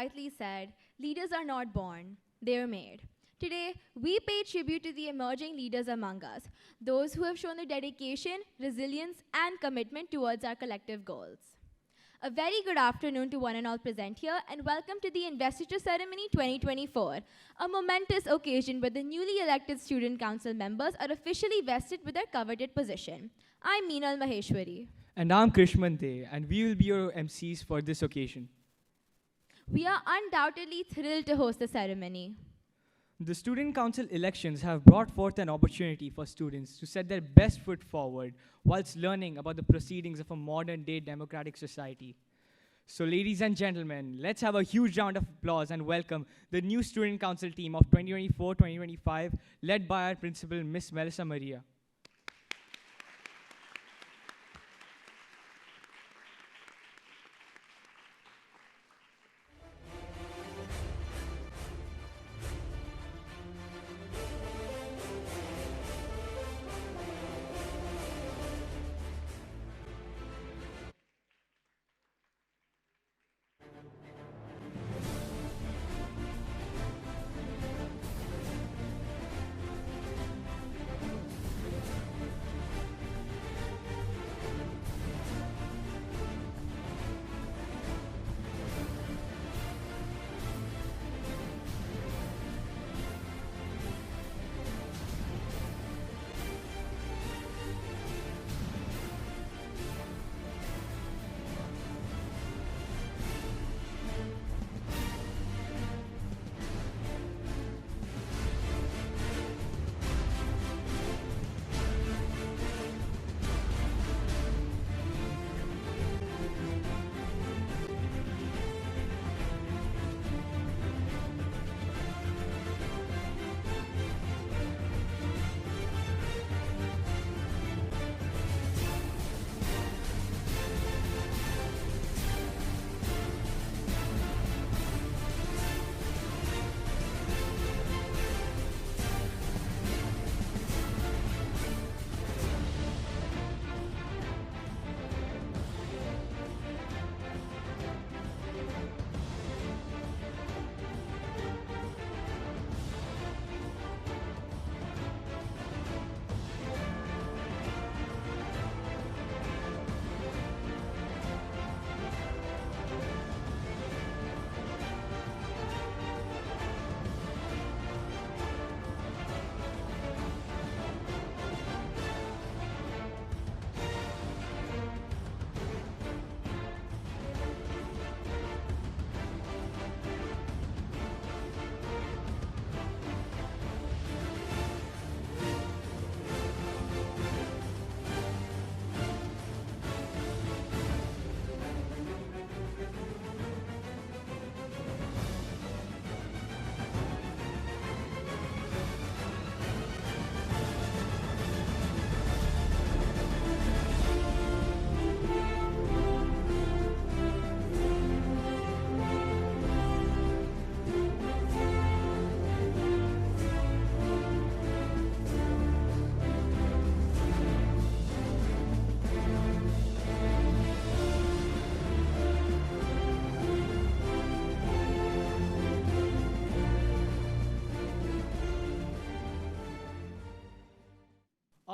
rightly said, leaders are not born, they're made. Today, we pay tribute to the emerging leaders among us, those who have shown the dedication, resilience, and commitment towards our collective goals. A very good afternoon to one and all present here, and welcome to the Investiture Ceremony 2024, a momentous occasion where the newly elected Student Council members are officially vested with their coveted position. I'm Meenal Maheshwari. And I'm Krishmante, and we will be your MCs for this occasion. We are undoubtedly thrilled to host the ceremony. The Student Council elections have brought forth an opportunity for students to set their best foot forward whilst learning about the proceedings of a modern-day democratic society. So ladies and gentlemen, let's have a huge round of applause and welcome the new Student Council team of 2024-2025, led by our principal, Miss Melissa Maria.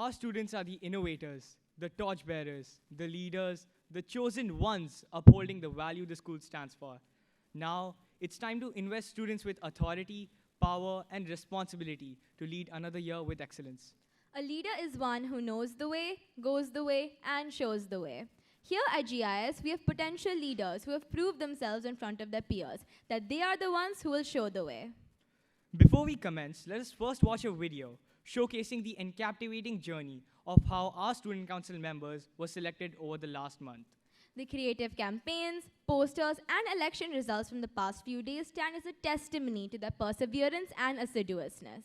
Our students are the innovators, the torchbearers, the leaders, the chosen ones upholding the value the school stands for. Now, it's time to invest students with authority, power, and responsibility to lead another year with excellence. A leader is one who knows the way, goes the way, and shows the way. Here at GIS, we have potential leaders who have proved themselves in front of their peers that they are the ones who will show the way. Before we commence, let us first watch a video showcasing the encaptivating journey of how our student council members were selected over the last month. The creative campaigns, posters, and election results from the past few days stand as a testimony to their perseverance and assiduousness.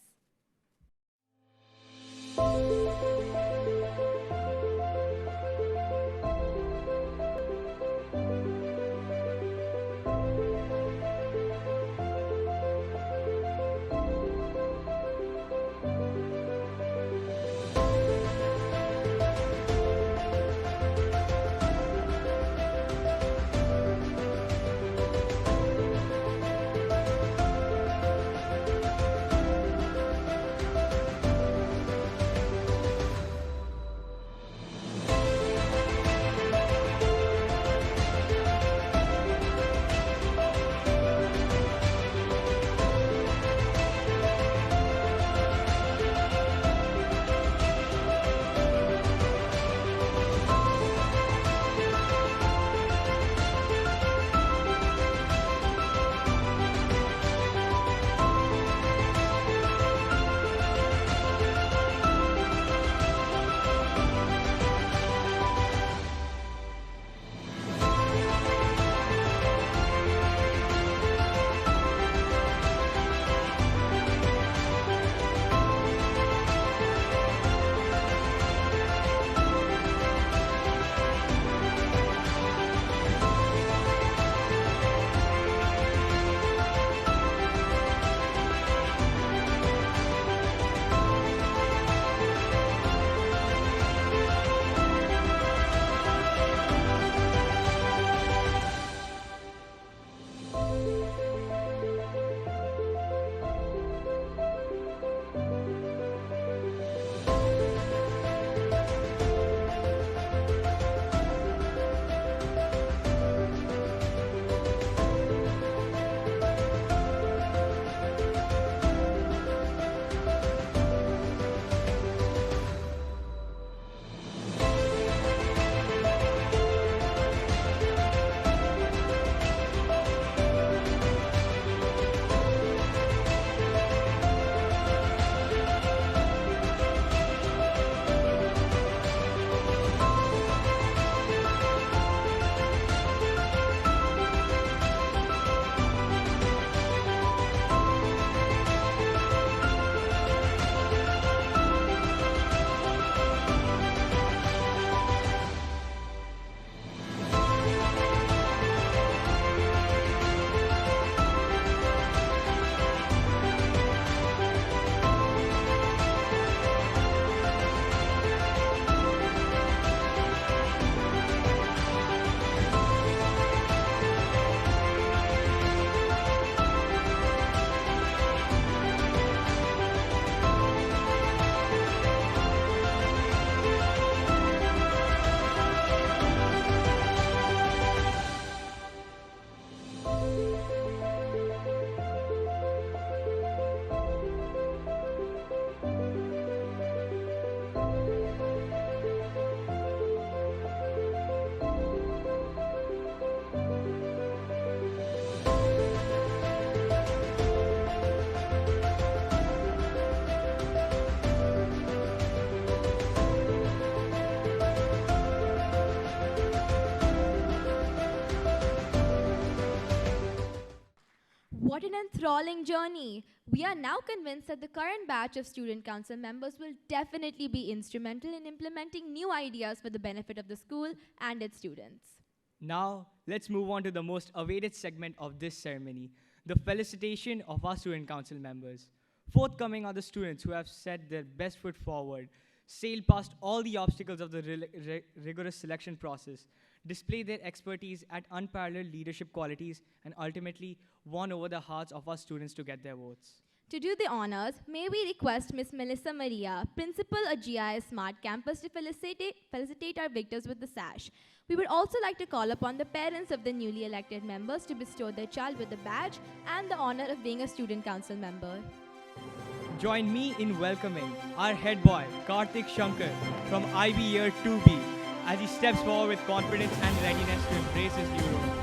What an enthralling journey! We are now convinced that the current batch of student council members will definitely be instrumental in implementing new ideas for the benefit of the school and its students. Now, let's move on to the most awaited segment of this ceremony, the felicitation of our student council members. Forthcoming are the students who have set their best foot forward, sailed past all the obstacles of the rigorous selection process, displayed their expertise at unparalleled leadership qualities, and ultimately won over the hearts of our students to get their votes. To do the honors, may we request Ms. Melissa Maria, Principal at GIS Smart Campus, to felicitate our victors with the sash. We would also like to call upon the parents of the newly elected members to bestow their child with the badge and the honor of being a student council member. Join me in welcoming our head boy, Karthik Shankar, from IB Year 2B, as he steps forward with confidence and readiness to embrace his new role.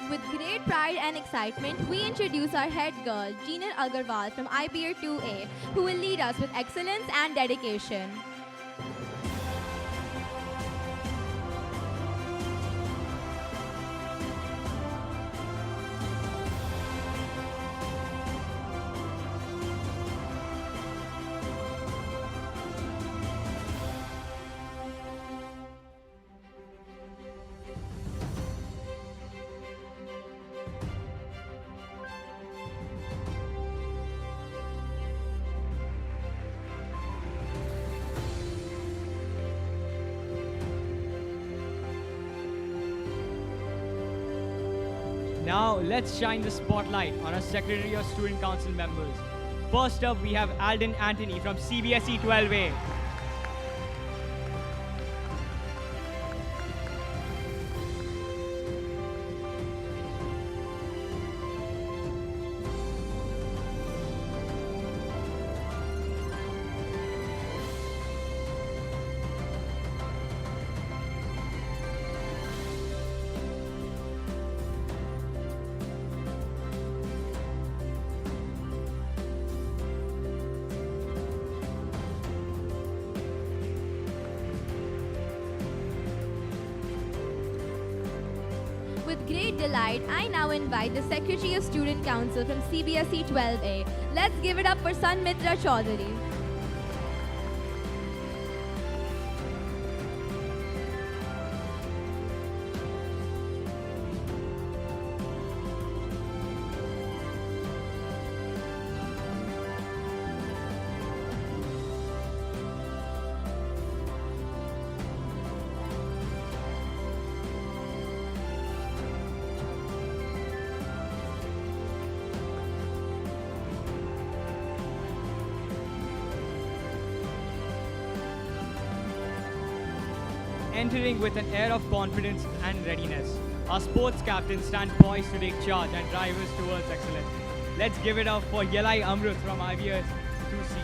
With great pride and excitement, we introduce our head girl, Jeanal Agarwal from IBR 2A, who will lead us with excellence and dedication. Now, let's shine the spotlight on our Secretary of Student Council members. First up, we have Alden Anthony from CBSE 12A. With great delight, I now invite the Secretary of Student Council from CBSE 12A. Let's give it up for Sanmitra Chaudhary. Entering with an air of confidence and readiness, our sports captains stand poised to take charge and drive us towards excellence. Let's give it up for Yelai Amrut from IBS 2C.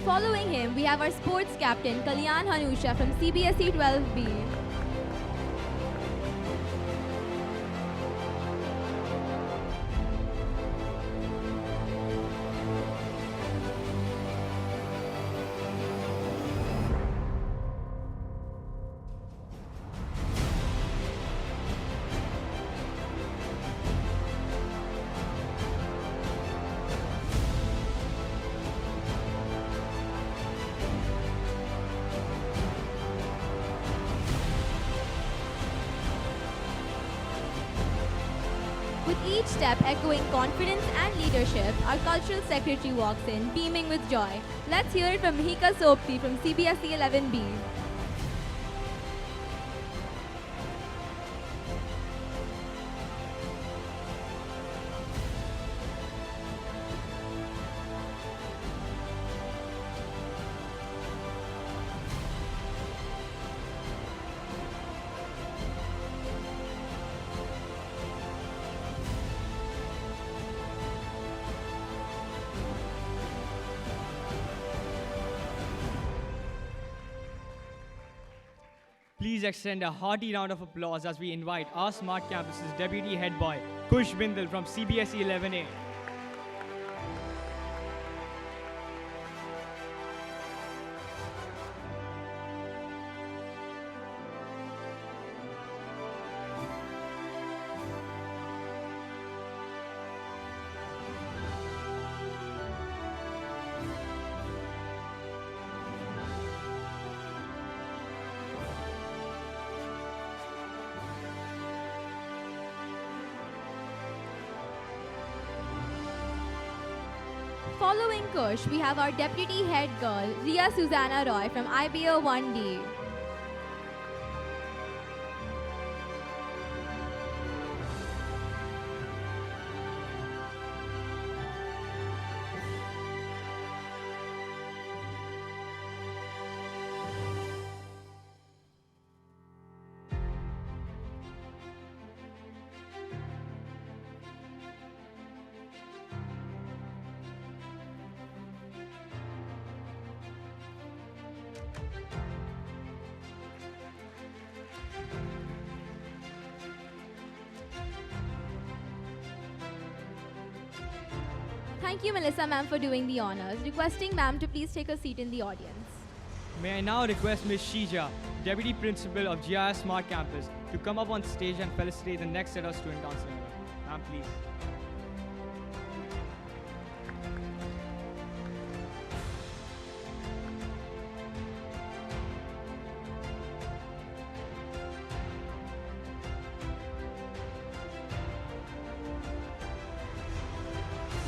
Following him, we have our sports captain, Kalyan Hanusha from CBSE 12B. each step echoing confidence and leadership, our cultural secretary walks in, beaming with joy. Let's hear it from Mihika Sopti from CBSE 11B. Please extend a hearty round of applause as we invite our Smart Campus's Deputy Head Boy, Kush Bindal from CBSE 11A. Following Kush, we have our Deputy Head Girl, Ria Susanna Roy from IBO 1D. Thank you, Melissa ma'am, for doing the honors. Requesting ma'am to please take a seat in the audience. May I now request Ms. Shija, Deputy Principal of GIS Smart Campus, to come up on stage and felicitate the next set of student council members. Ma'am, please.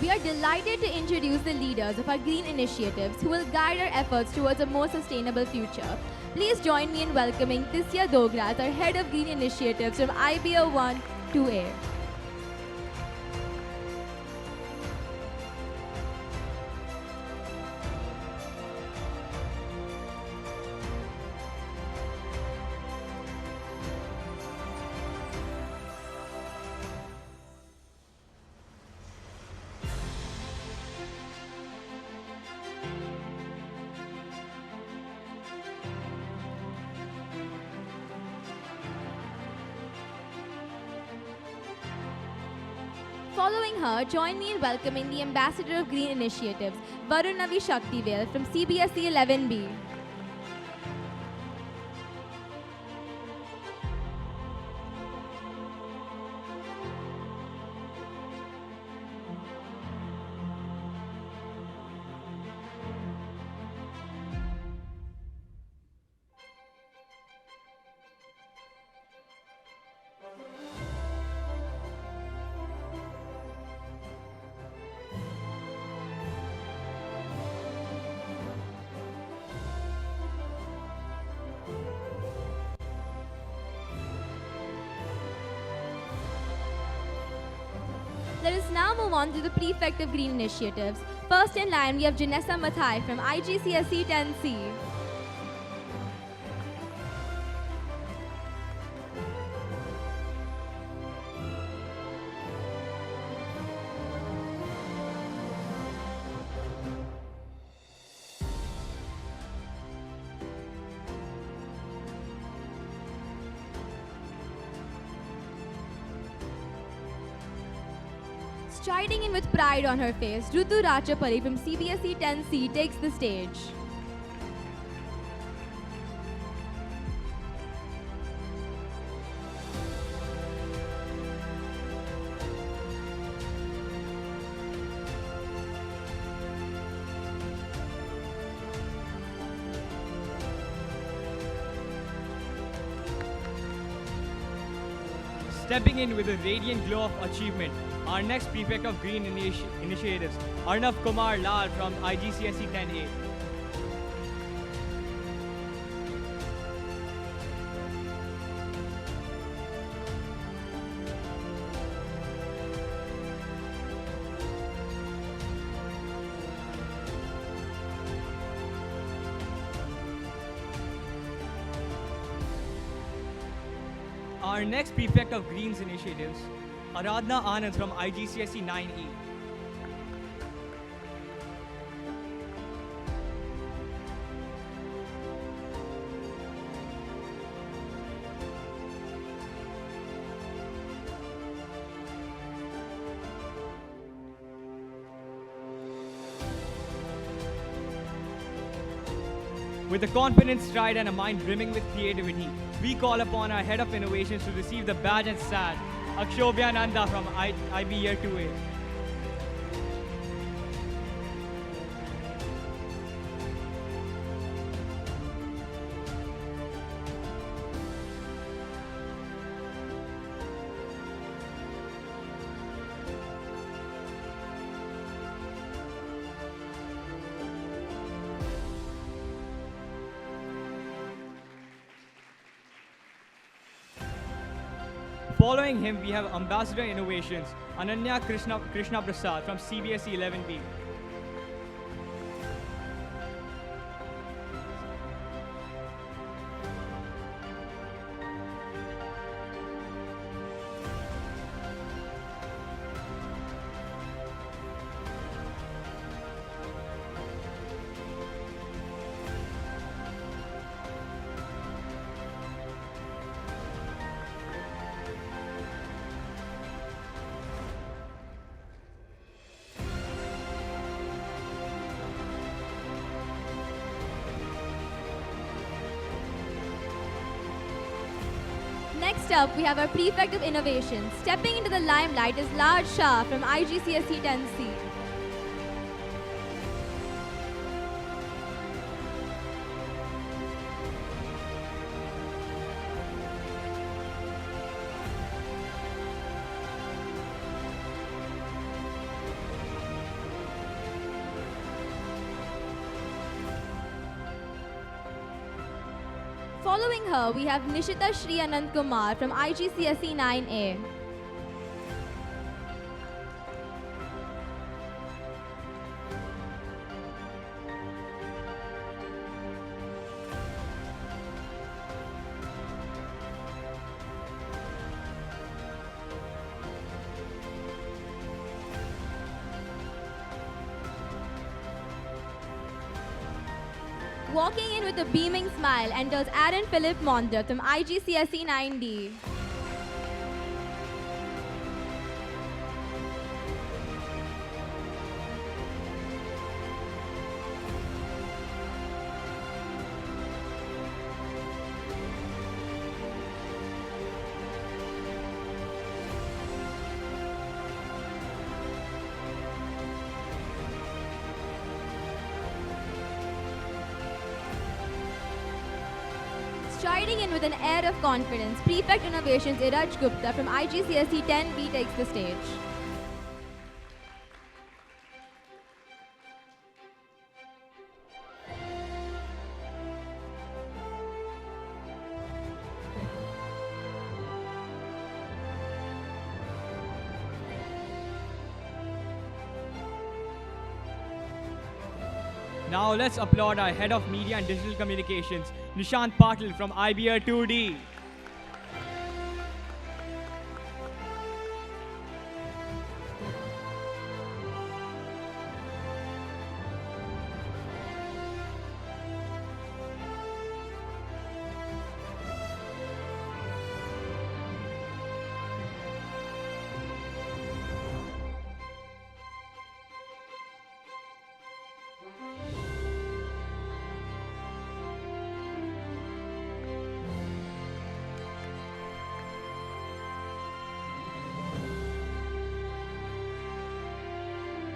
We are delighted to introduce the leaders of our green initiatives who will guide our efforts towards a more sustainable future. Please join me in welcoming Tisya Dogras, our Head of Green Initiatives from IBO 1 2A. Following her, join me in welcoming the Ambassador of Green Initiatives, Varun Navi Shaktivel from CBSE 11B. Let us now move on to the Prefect of Green Initiatives. First in line, we have Janessa Mathai from IGCSE 10C. Striding in with pride on her face, Rutu Rachapalli from CBSE 10C takes the stage. Stepping in with a radiant glow of achievement, Our next prefect of Green Initiatives, Arnav Kumar Lal from IGCSE 10A. Our next prefect of Greens Initiatives, Aradhna Anand from IGCSE 9E. With a confident stride and a mind brimming with creativity, we call upon our Head of Innovations to receive the badge and sad, Akshobhya Nanda from IB Year 2A. Following him, we have Ambassador Innovations, Ananya Krishna Prasad from CBSE 11B. Next up, we have our Prefect of Innovation. Stepping into the limelight is Lard Shah from IGCSE 10C. Following her, we have Nishita Shri Anand Kumar from IGCSE 9A. Walking in with a beaming smile enters Aaron Philip Monda from IGCSE 9D. Striding in with an air of confidence, Prefect Innovations Iraj Gupta from IGCSE 10B takes the stage. Now let's applaud our Head of Media and Digital Communications, Nishant Patil from IBR 2D.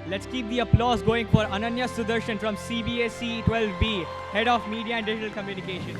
Let's keep the applause going for Ananya Sudarshan from CBSE 12B, Head of Media and Digital Communications.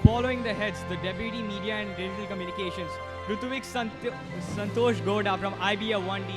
following the heads, the Deputy Media and Digital Communications, Rutuvik Santosh Goda from IBA 1D.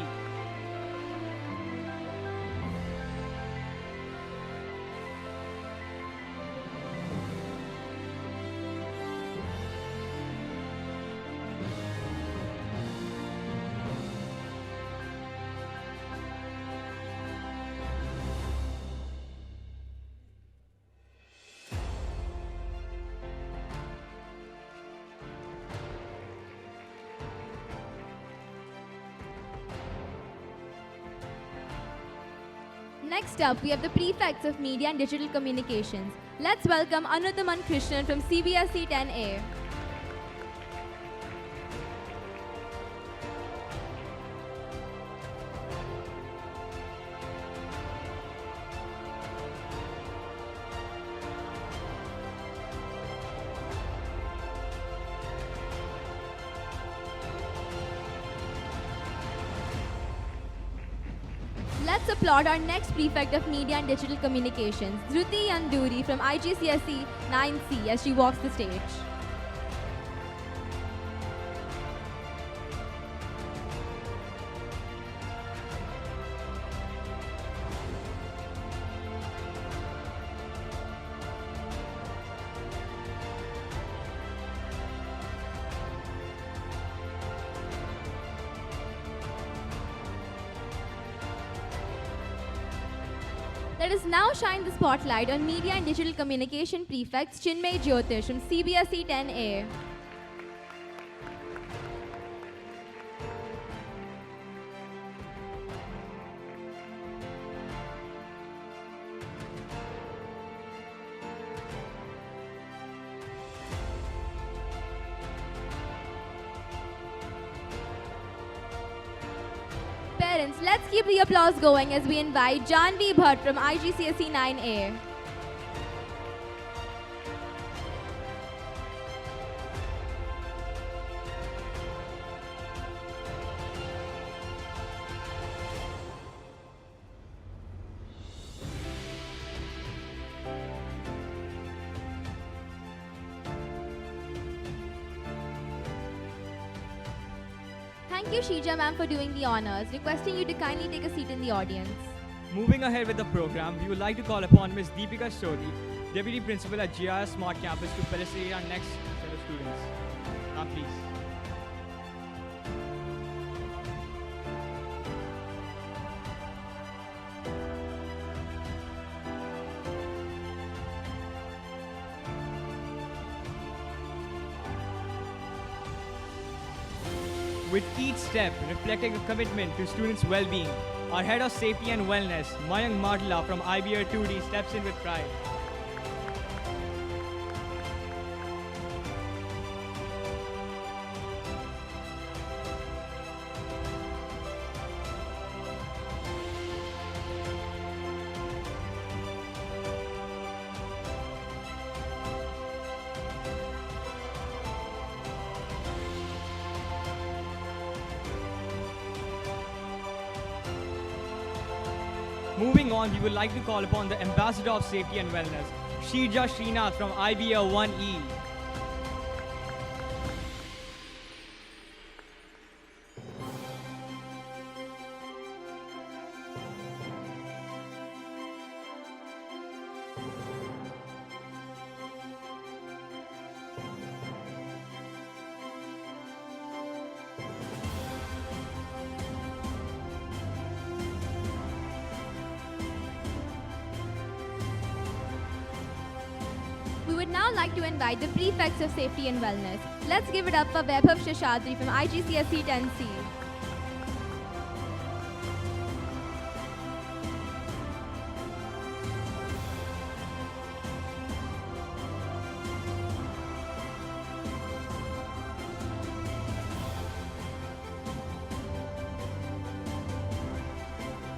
Next up, we have the prefects of Media and Digital Communications. Let's welcome Anuthaman Krishnan from CBSE 10A. Let's applaud our next prefect of Media and Digital Communications, Dhruti Yanduri from IGCSE 9C as she walks the stage. Let us now shine the spotlight on Media and Digital Communication prefects Chinmay Jyotish from CBSE 10A. Parents, let's keep the applause going as we invite Janvi Bhatt from IGCSE 9A. Thank you, Sheeja ma'am, for doing the honors. Requesting you to kindly take a seat in the audience. Moving ahead with the program, we would like to call upon Ms. Deepika Sodhi, Deputy Principal at GIS Smart Campus, to felicitate our next set of students. Now, please. With each step reflecting a commitment to students' well-being, our Head of Safety and Wellness, Mayank Martla from IBR 2D, steps in with pride. Moving on, we would like to call upon the Ambassador of Safety and Wellness, Sheerja Srinath from IBA 1E. We would now like to invite the prefects of Safety and Wellness. Let's give it up for Vaibhav Sheshadri from IGCSE 10C.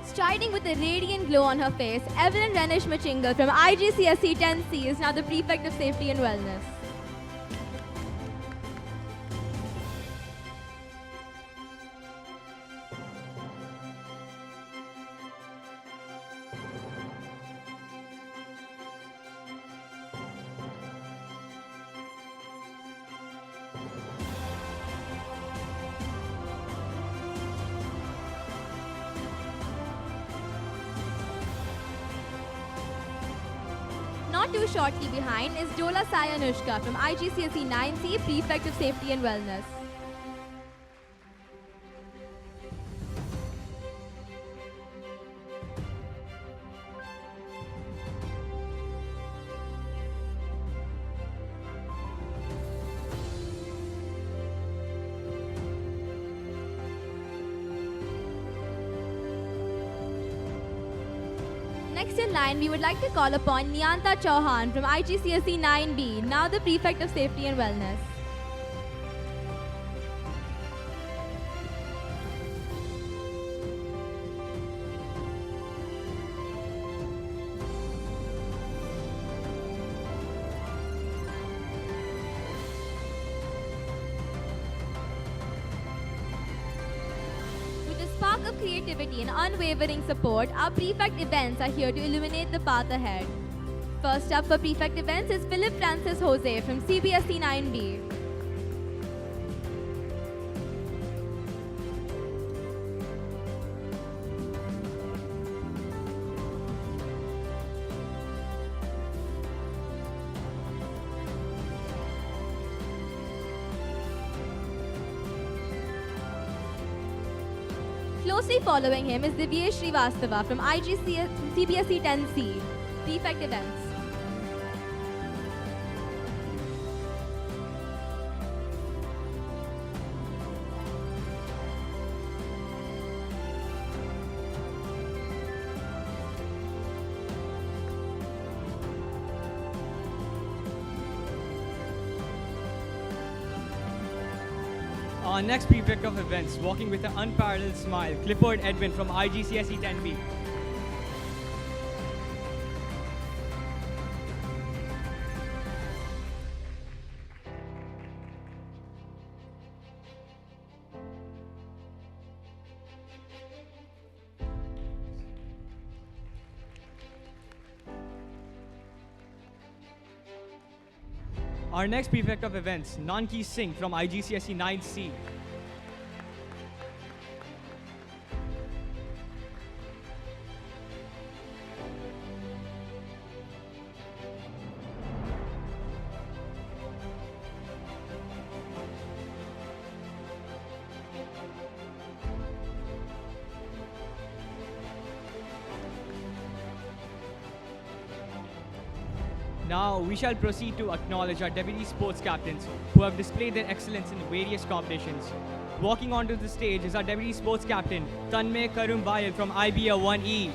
Striding with a radiant glow on her face, Evelyn Renish Machingal from IGCSE 10C is now the Prefect of Safety and Wellness. two shortly behind is Dola Sai Anushka from IGCSE 9C, Prefect of Safety and Wellness. Next in line, we would like to call upon Nianta Chauhan from IGCSE 9B, now the Prefect of Safety and Wellness. With a spark of creativity and unwavering support, our Prefect events are here to illuminate the path ahead. First up for Prefect events is Philip Francis Jose from CBSE 9B. Closely following him is Divyesh Srivastava from CBSE 10C, Prefect Events. Our next prefect of events, walking with an unparalleled smile, Clifford Edwin from IGCSE 10B. Our next prefect of events, Nanki Singh from IGCSE 9C. Now, we shall proceed to acknowledge our deputy sports captains who have displayed their excellence in various competitions. Walking onto the stage is our deputy sports captain, Tanmay Karumbayal from IBA 1E.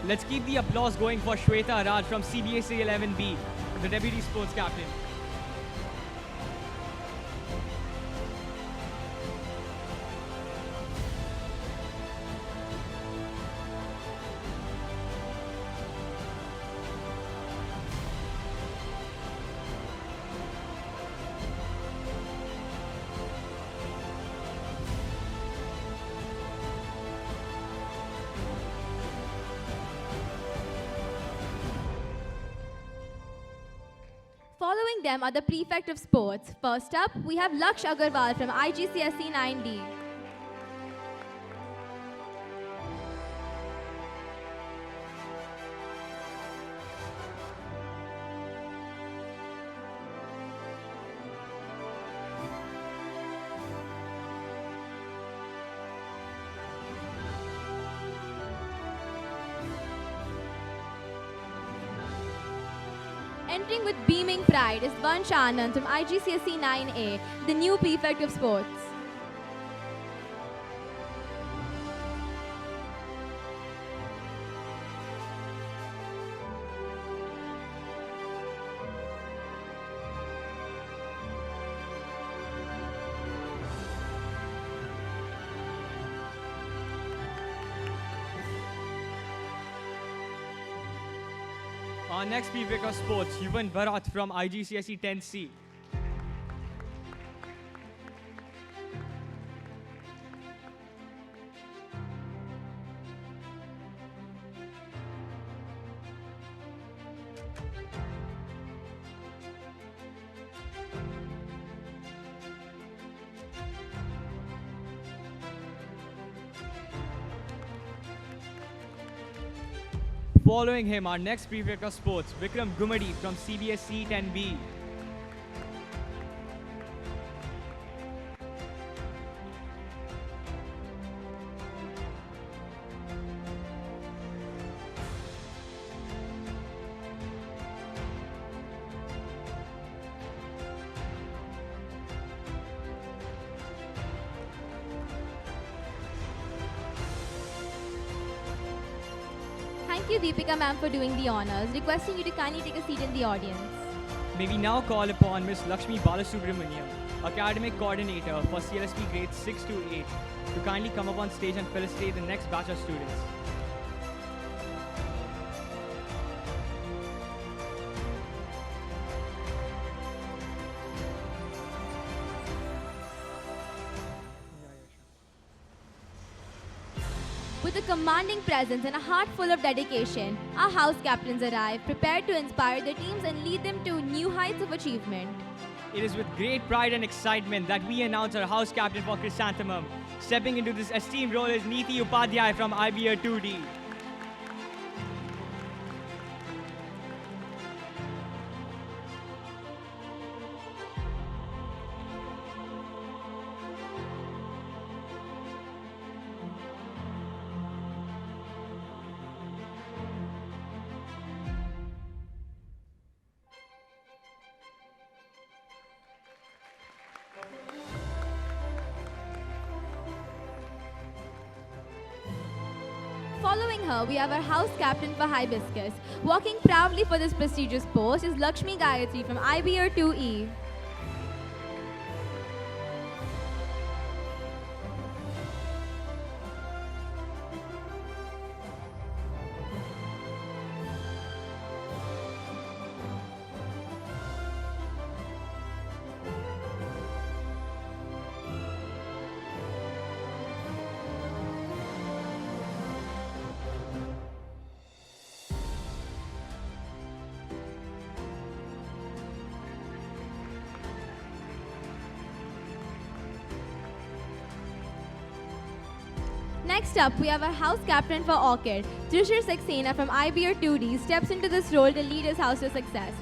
Let's keep the applause going for Shweta Raj from CBSE 11B, the deputy sports captain. Following them are the Prefect of Sports. First up, we have Laksh Agarwal from IGCSE 9D. Entering with beaming pride is Vansh Anand from IGCSE 9A, the new Prefect of Sports. Our next prefect of sports, Yuvan Bharat from IGCSE 10C. Following him, our next prefect of sports, Vikram Gumadi from CBSE 10B. Thank you, Deepika ma'am, for doing the honors. Requesting you to kindly take a seat in the audience. May we now call upon Ms. Lakshmi Balasubramaniam, Academic Coordinator for CLSP grades 6 to 8, to kindly come up on stage and felicitate the next batch of students. With a commanding presence and a heart full of dedication, our house captains arrive, prepared to inspire their teams and lead them to new heights of achievement. It is with great pride and excitement that we announce our house captain for Chrysanthemum. Stepping into this esteemed role is Neeti Upadhyay from IBR 2D. Following her, we have our house captain for Hibiscus. Walking proudly for this prestigious post is Lakshmi Gayatri from IBR 2E. Next up, we have our house captain for Orchid. Trishir Saxena from IBR 2D steps into this role to lead his house to success.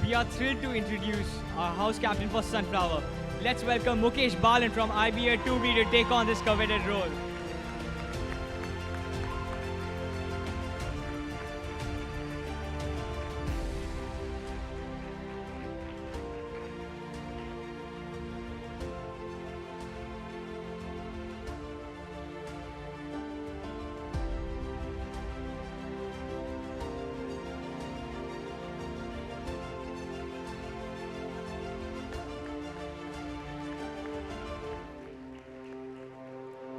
We are thrilled to introduce our house captain for Sunflower. Let's welcome Mukesh Balan from IBR 2B to take on this coveted role.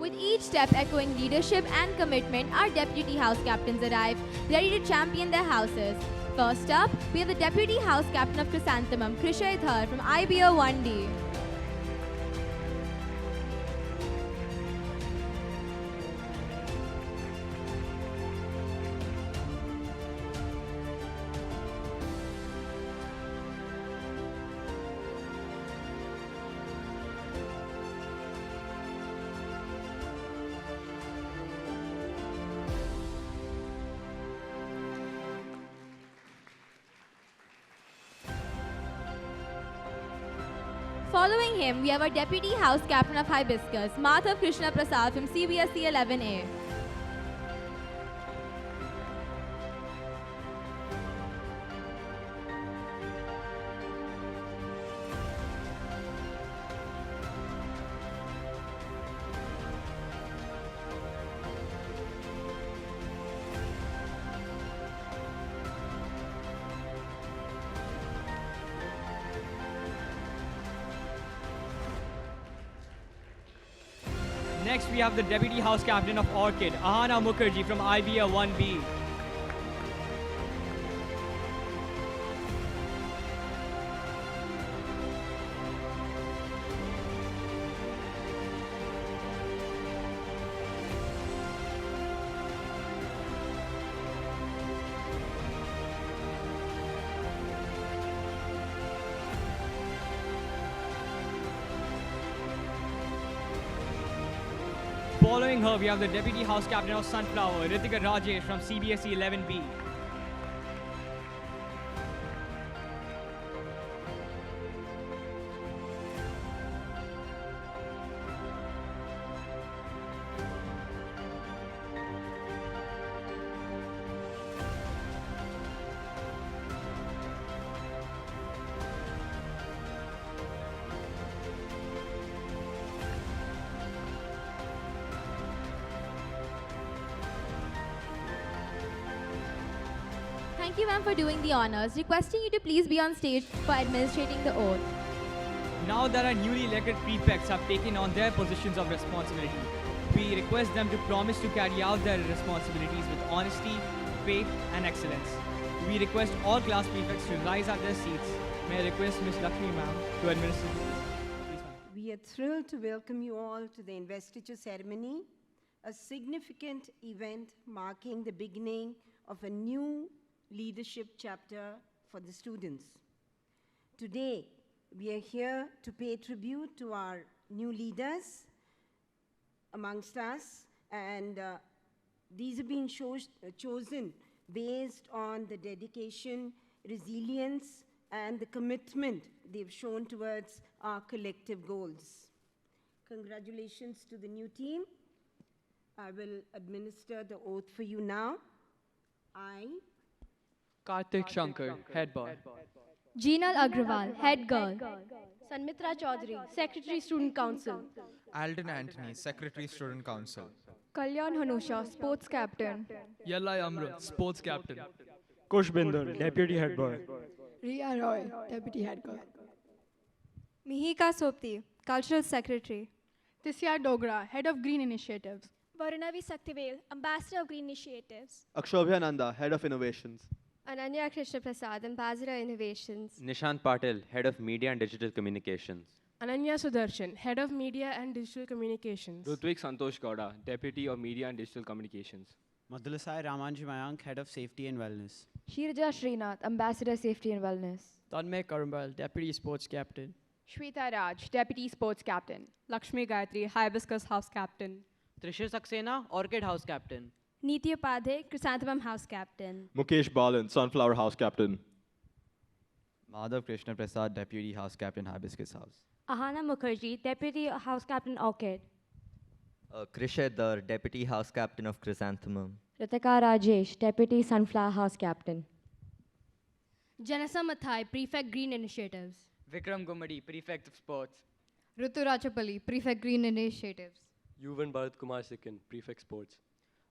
With each step echoing leadership and commitment, our deputy house captains arrive, ready to champion their houses. First up, we have the deputy house captain of Chrysanthemum, Krisha Idhar from IBR 1D. Following him, we have our deputy house captain of Hibiscus, Madhav Krishna Prasad from CBSE 11A. Next, we have the Deputy House Captain of Orchid, Ahana Mukherjee from IBA 1B. Following her, we have the Deputy House Captain of Sunflower, Ritika Rajesh from CBSE 11B. Thank you, ma'am, for doing the honors. Requesting you to please be on stage for administrating the oath. Now that our newly elected prefects have taken on their positions of responsibility, we request them to promise to carry out their responsibilities with honesty, faith, and excellence. We request all class prefects to rise at their seats. May I request Ms. Lakshmi, ma'am, to administer the oath. Please, ma'am. We are thrilled to welcome you all to the investiture ceremony, a significant event marking the beginning of a new leadership chapter for the students. Today, we are here to pay tribute to our new leaders amongst us, and these have been chosen based on the dedication, resilience, and the commitment they've shown towards our collective goals. Congratulations to the new team. I will administer the oath for you now. I, Karthik Shankar, head boy. Jinal Agrawal, head girl. Sanmitra Chaudhary, Secretary Student Council. Alden Anthony, Secretary Student Council. Kalyan Hanusha, Sports Captain. Yellai Amrut, sports captain. Kush Binder, Deputy Head Boy. Riya Roy, Deputy Head Girl. Mihika Sopti, Cultural Secretary. Tisya Dogra, Head of Green Initiatives. Varunavi Saktivel, Ambassador of Green Initiatives. Akshobhya Nanda, Head of Innovations. Ananya Krishna Prasad, Ambassador Innovations. Nishant Patil, Head of Media and Digital Communications. Ananya Sudarshan, Head of Media and Digital Communications. Rutvik Santosh Gowda, Deputy of Media and Digital Communications. Madhulasai Ramanji Mayank, Head of Safety and Wellness. Shirja Srinath, Ambassador Safety and Wellness. Tanmay Karumbal, Deputy Sports Captain. Shweta Raj, Deputy Sports Captain. Lakshmi Gayatri, Hibiscus House Captain. Trishul Saxena, Orchid House Captain. Nitya Padhe, Chrysanthemum House Captain. Mukesh Balan, Sunflower House Captain. Madhav Krishna Prasad, Deputy House Captain, Hibiscus House. Ahana Mukherjee, Deputy House Captain Orchid. Krishadhar, Deputy House Captain of Chrysanthemum. Ritika Rajesh, Deputy Sunflower House Captain. Janasa Mathai, Prefect Green Initiatives. Vikram Gumadi, Prefect of Sports. Ritu Rachapalli, Prefect Green Initiatives. Yuvan Bharat Kumar Sikkin, Prefect Sports.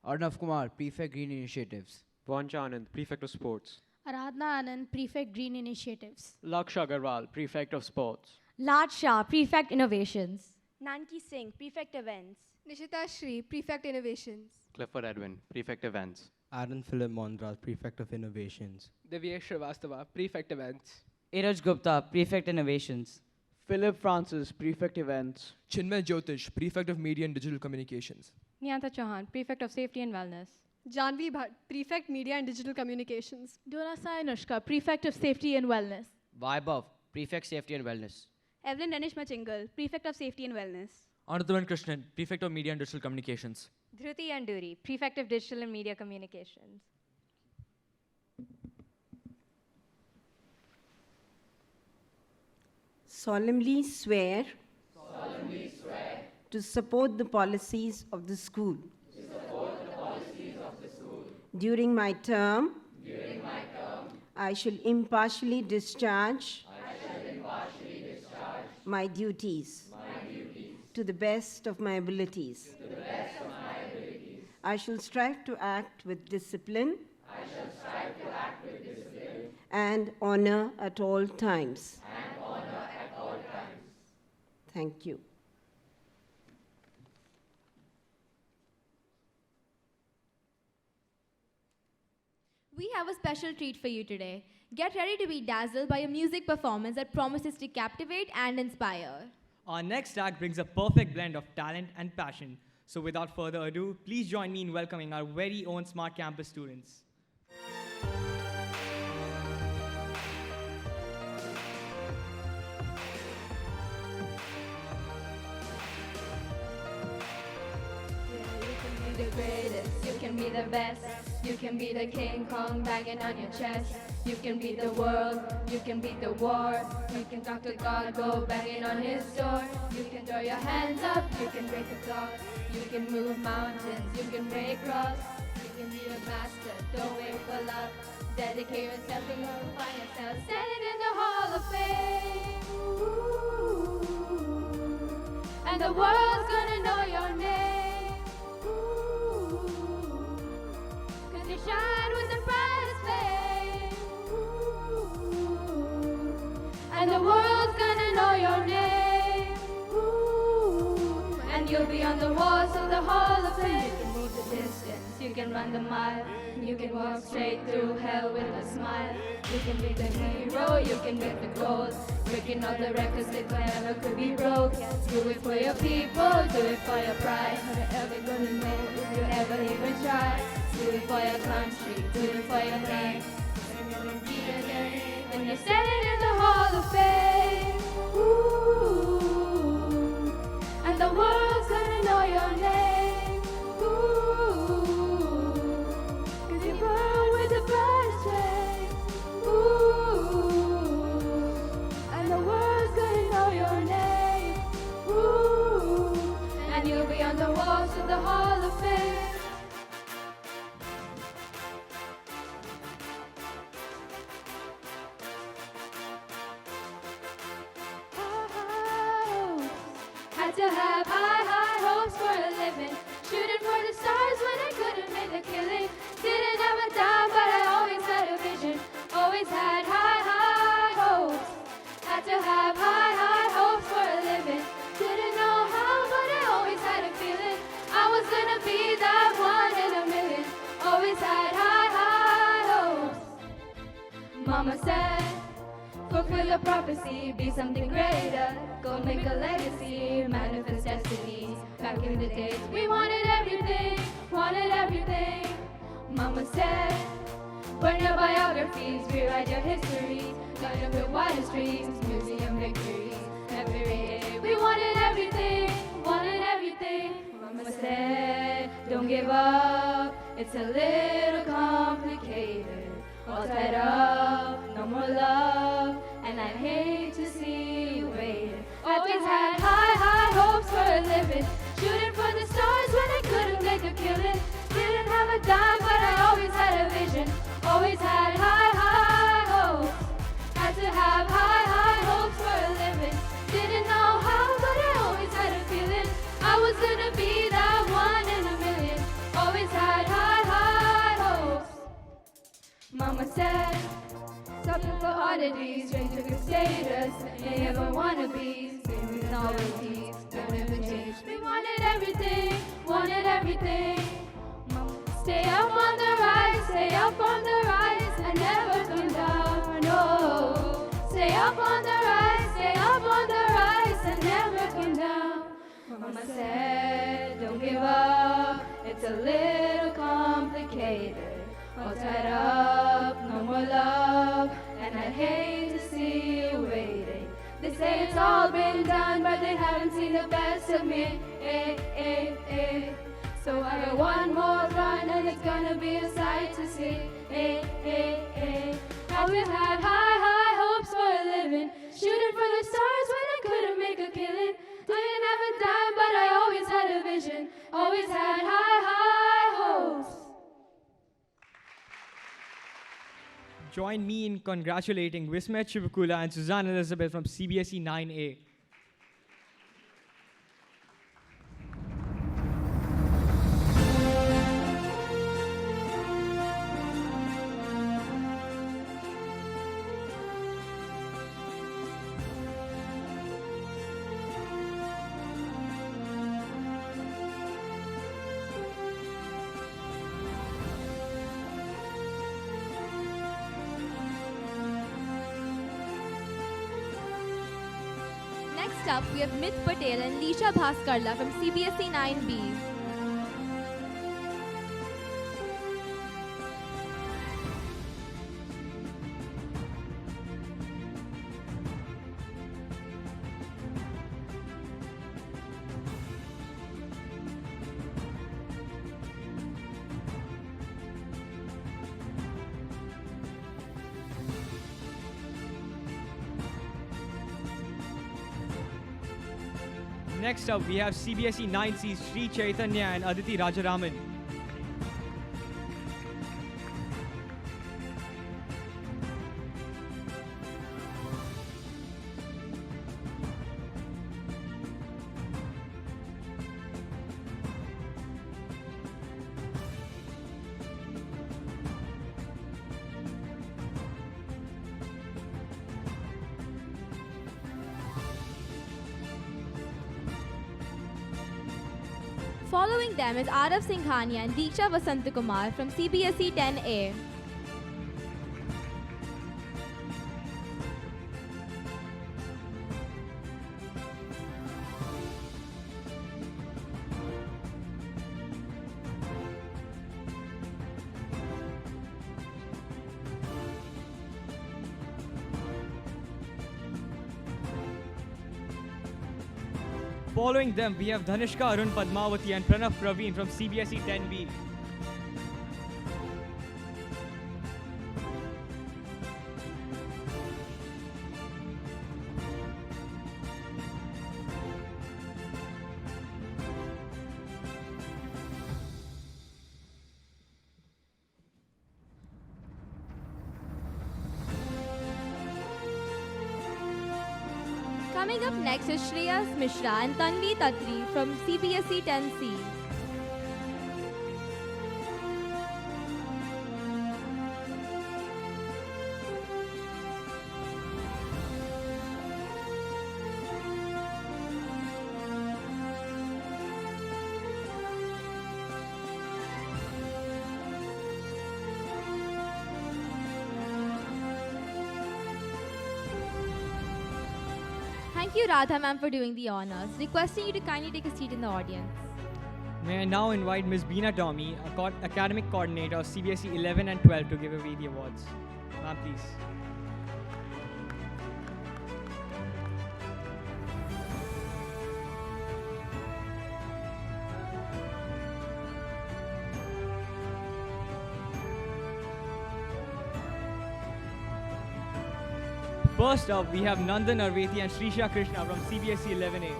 Arnav Kumar, Prefect Green Initiatives. Vancha Anand, Prefect of Sports. Aradhna Anand, Prefect Green Initiatives. Laksha Agarwal, Prefect of Sports. Laj Shah, Prefect Innovations. Nanki Singh, Prefect Events. Nishita Shri, Prefect Innovations. Clifford Edwin, Prefect Events. Aaron Philip Mondral, Prefect of Innovations. Divyesh Srivastava, Prefect Events. Iraj Gupta, Prefect Innovations. Philip Francis, Prefect Events. Chinmay Jyotish, Prefect of Media and Digital Communications. Nyanta Chauhan, Prefect of Safety and Wellness. Janvi Bhatt, Prefect Media and Digital Communications. Donasai Anushka, Prefect of Safety and Wellness. Vaibhav, Prefect Safety and Wellness. Evelyn Danish Machingal, Prefect of Safety and Wellness. Anandavan Krishnan, Prefect of Media and Digital Communications. Dhruti Anduri, Prefect of Digital and Media Communications. solemnly swear to support the policies of the school. During my term, I shall impartially discharge my duties to the best of my abilities. I shall strive to act with discipline and honor at all times. Thank you. We have a special treat for you today. Get ready to be dazzled by a music performance that promises to captivate and inspire. Our next act brings a perfect blend of talent and passion. So without further ado, please join me in welcoming our very own Smart Campus students. The greatest, you can be the best. You can be the King Kong banging on your chest. You can beat the world, you can beat the war. You can talk to God, go banging on his door. You can throw your hands up, you can break the clock. You can move mountains, you can break rocks. You can be a master, don't wait for luck. Dedicate yourself and you'll find yourself standing in the Hall of Fame. Ooh. And the world's gonna know your name. You shine with the brightest flame. Ooh. And the world's gonna know your name. Ooh. And you'll be on the walls of the Hall of Fame. You can move the distance, you can run the mile. You can walk straight through hell with a smile. You can be the hero, you can get the gold. Breaking all the records that never could be broke. Do it for your people, do it for your pride. Never ever gonna know if you ever even try. Do it for your country, do it for your name. And you're standing in the Hall of Fame. Ooh. And the world's gonna know your name. Ooh. 'Cause you burn with the brightest flame. Ooh. And the world's gonna know your name. Ooh. And you'll be on the walls of the Hall of Fame. Had to have high, high hopes for a living. Shooting for the stars when I couldn't make the killing. Didn't have a dime, but I always had a vision. Always had high, high hopes. Had to have high, high hopes for a living. Didn't know how, but I always had a feeling. I was gonna be that one in a million. Always had high, high hopes. Mama said, fulfill your prophecy, be something greater. Go make a legacy, manifest destiny. Back in the days, we wanted everything, wanted everything. Mama said, burn your biographies, rewrite your history. Learn to build wider streams, museum victories. Every day, we wanted everything, wanted everything. Mama said, don't give up, it's a little complicated. All tied up, no more love, and I'd hate to see you waiting. Always had high, high hopes for a living. Shooting for the stars when I couldn't make a killing. Didn't have a dime, but I always had a vision. Always had high, high hopes. Had to have high, high hopes for a living. Didn't know how, but I always had a feeling. I was gonna be that one in a million. Always had high, high hopes. Mama said, something for oddities, straight to good status. They never wannabes, with novelties, don't ever change. We wanted everything, wanted everything. Mama, stay up on the rise, stay up on the rise, and never come down, no. Stay up on the rise, stay up on the rise, and never come down. Mama said, don't give up, it's a little complicated. All tied up, no more love, and I'd hate to see you waiting. They say it's all been done, but they haven't seen the best of me. So I got one more run, and it's gonna be a sight to see. Always had high, high hopes for a living. Shooting for the stars when I couldn't make a killing. Didn't have a dime, but I always had a vision. Always had high, high hopes. Join me in congratulating Wismet Shivakula and Suzanne Elizabeth from CBSE 9A. Next up, we have Mit Patel and Lisha Bhaskarla from CBSE 9B. Next up, we have CBSE 9C's Sri Chaitanya and Aditi Rajaraman. Following them is Arav Singhania and Diksha Vasantakumar from CBSE 10A. Following them, we have Dhanishka Arun Padmavati and Pranav Praveen from CBSE 10B. Coming up next is Shreyas Mishra and Tanvi Tatri from CBSE 10C. Thank you, Radha ma'am, for doing the honors. Requesting you to kindly take a seat in the audience. May I now invite Ms. Beena Tommy, Academic Coordinator of CBSE 11 and 12 to give away the awards. Ma'am, please. First up, we have Nandan Arveti and Srisha Krishna from CBSE 11A.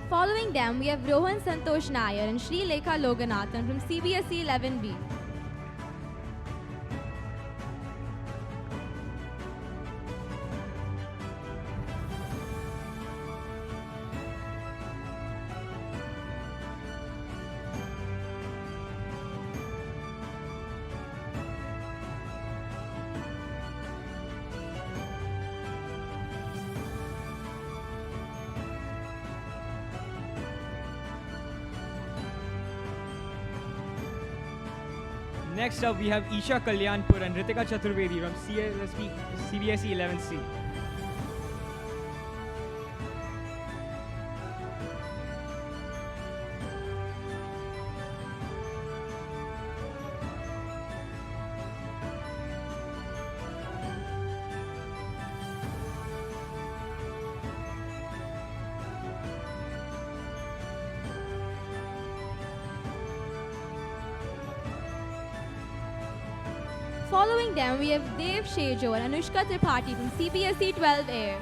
Following them, we have Rohan Santosh Nair and Sri Lekha Loganathan from CBSE 11B. Next up, we have Isha Kalyanpur and Ritika Chaturvedi from CBSE 11C. Following them, we have Dev Shejo and Anushka Tripathi from CBSE 12A.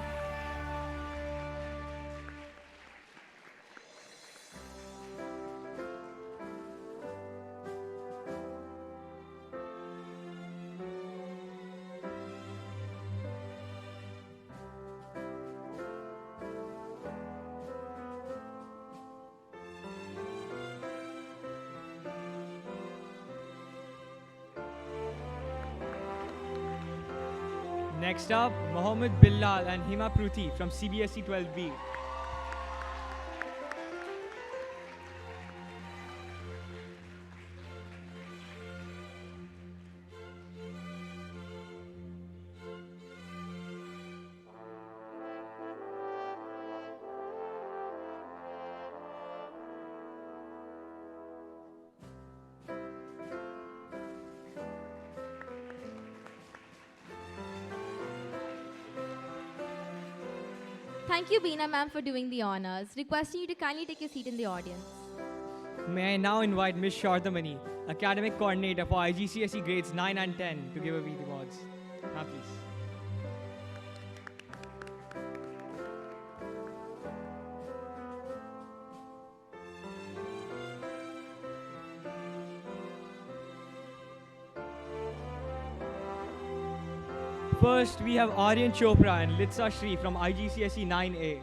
Next up, Mohammed Billal and Hima Pruthi from CBSE 12B. Thank you, Beena ma'am, for doing the honors. Requesting you to kindly take your seat in the audience. May I now invite Ms. Shardamani, Academic Coordinator for IGCSE grades 9 and 10, to give a few words. Please. First, we have Aryan Chopra and Litsa Shri from IGCSE 9A.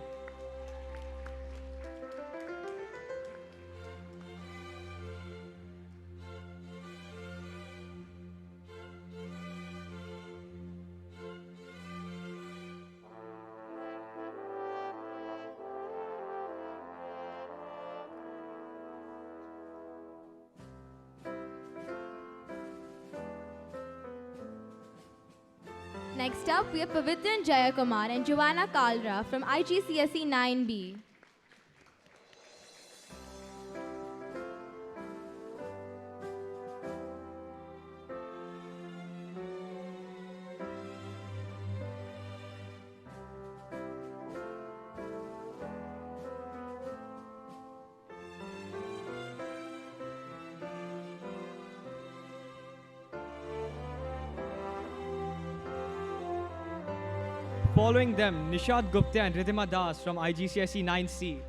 Next up, we have Pavitran Jayakumar and Joanna Kalra from IGCSE 9B. Following them, Nishad Gupta and Ridhima Das from IGCSE 9C.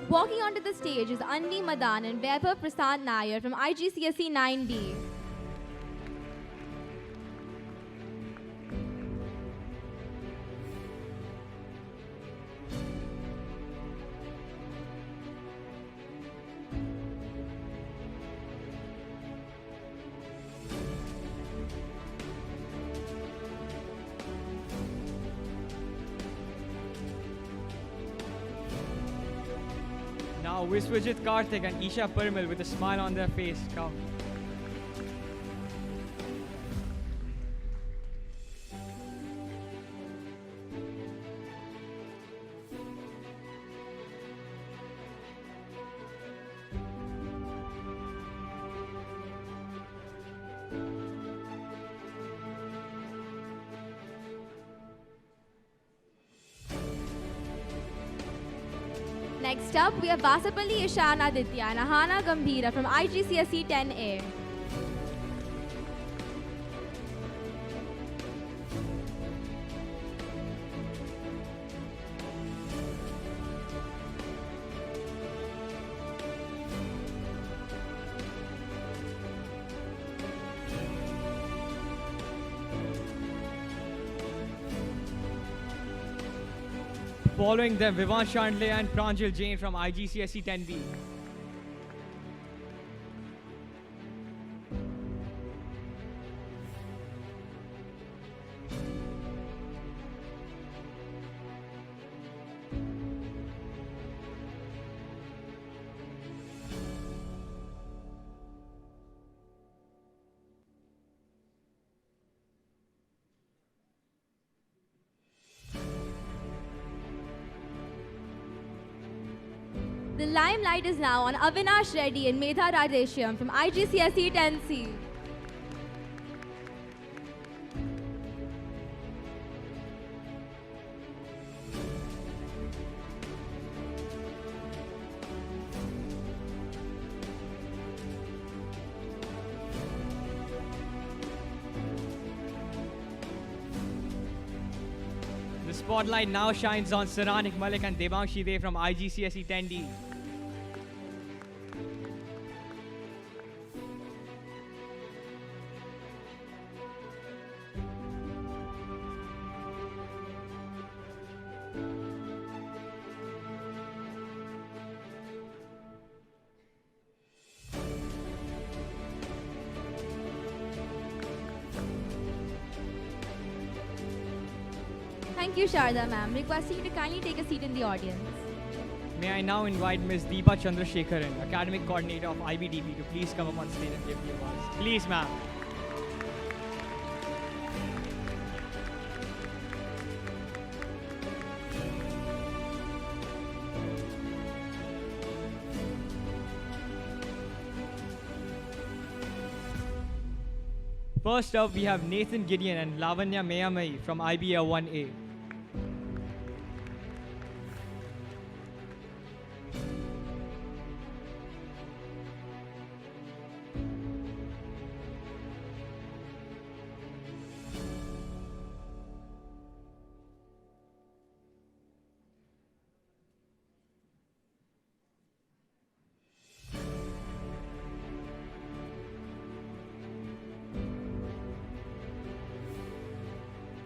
Walking onto the stage is Anvi Madan and Vaibhav Prasad Nair from IGCSE 9B. Now Viswajit Karthik and Isha Parmal with a smile on their face. Come. Next up, we have Vasapalli Ishan Aditya and Ahana Gambhira from IGCSE 10A. Following them, Vivan Chandle and Pranjal Jain from IGCSE 10B. The limelight is now on Avinash Reddy and Medha Radeshyam from IGCSE 10C. The spotlight now shines on Saranik Malik and Devangshi Dey from IGCSE 10D. Thank you, Sharda ma'am. Requesting you to kindly take a seat in the audience. May I now invite Ms. Deepa Chandrasekharan, Academic Coordinator of IBDP, to please come up on stage and give the awards. Please, ma'am. First up, we have Nathan Gideon and Lavanya Mayamai from IBA 1A.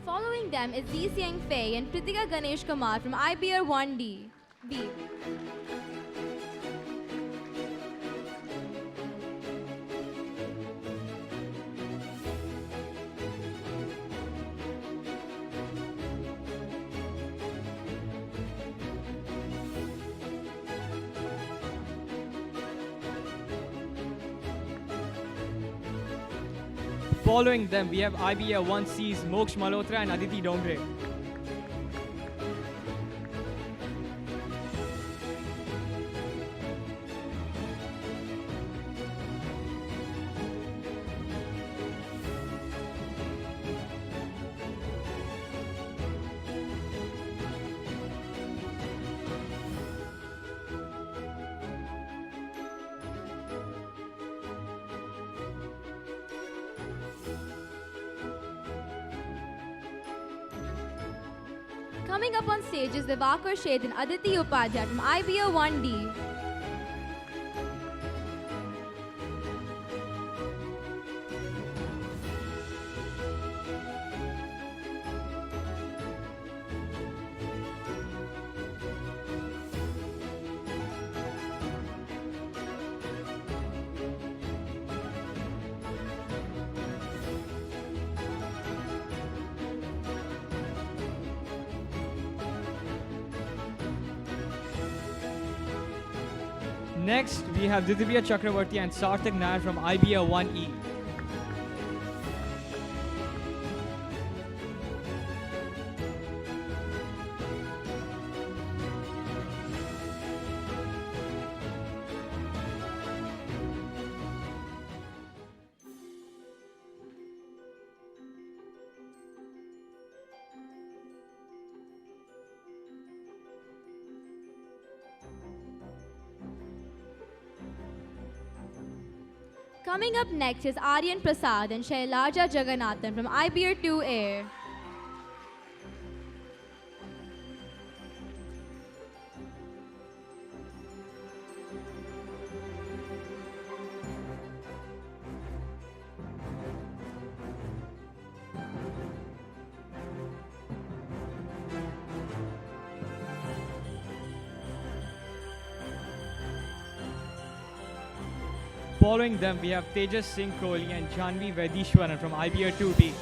Following them is Lee Siang Fei and Pritika Ganesh Kumar from IBR 1D. B. Following them, we have IBA 1C's Moksh Malhotra and Aditi Dongre. Coming up on stage is Divakar Sheth and Aditi Upadhyay from IBA 1D. Next, we have Didivya Chakravarti and Sarthak Nair from IBA 1E. Coming up next is Aryan Prasad and Shailaja Jagannathan from IBR 2A. Following them, we have Tejas Singh Kohli and Janvi Vedishwaran from IBA 2B.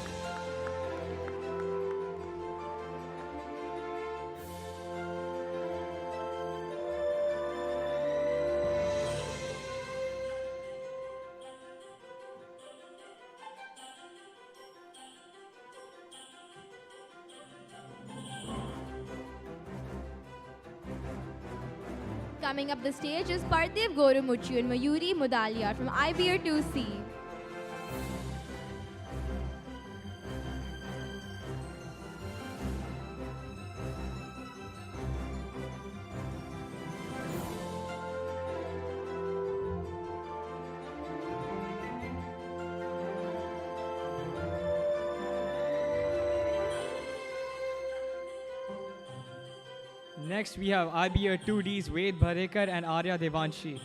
Coming up the stage is Pardev Gorumuchu and Mayuri Mudalia from IBR 2C. Next, we have IB Year 2Ds Ved Bharekar and Arya Devanshi.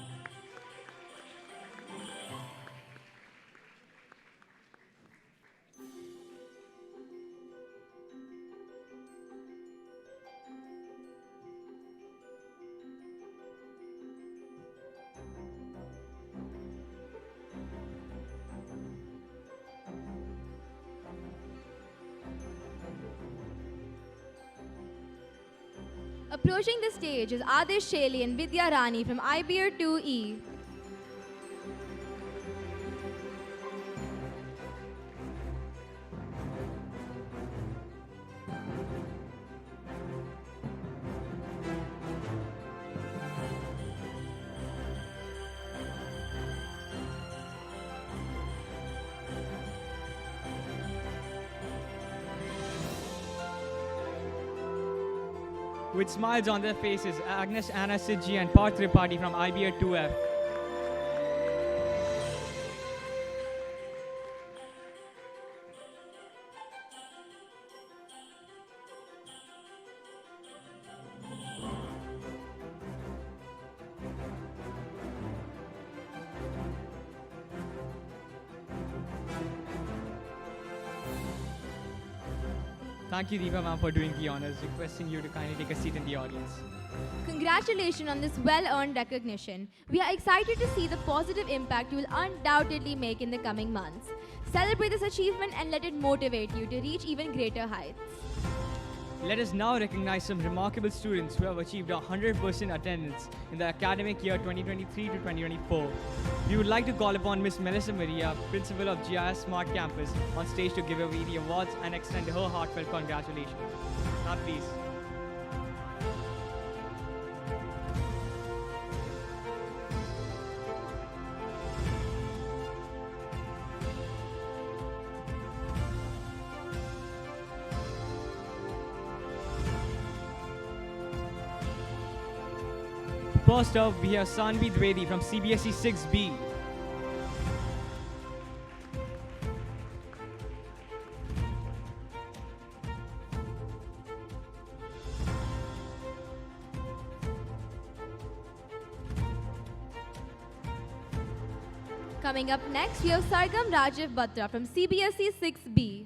Approaching the stage is Adesh Sheli and Vidya Rani from IB Year 2E. With smiles on their faces, Agnes Anna Sidji and Parth Tripathi from IB Year 2F. Thank you, Deepa ma'am, for doing the honors. Requesting you to kindly take a seat in the audience. Congratulations on this well-earned recognition. We are excited to see the positive impact you will undoubtedly make in the coming months. Celebrate this achievement and let it motivate you to reach even greater heights. Let us now recognize some remarkable students who have achieved 100% attendance in the academic year 2023 to 2024. We would like to call upon Ms. Melissa Maria, Principal of GIS Smart Campus, on stage to give away the awards and extend her heartfelt congratulations. Now please. First up, we have Sanvi Dwivedi from CBSE 6B. Coming up next, we have Sargam Rajiv Batra from CBSE 6B.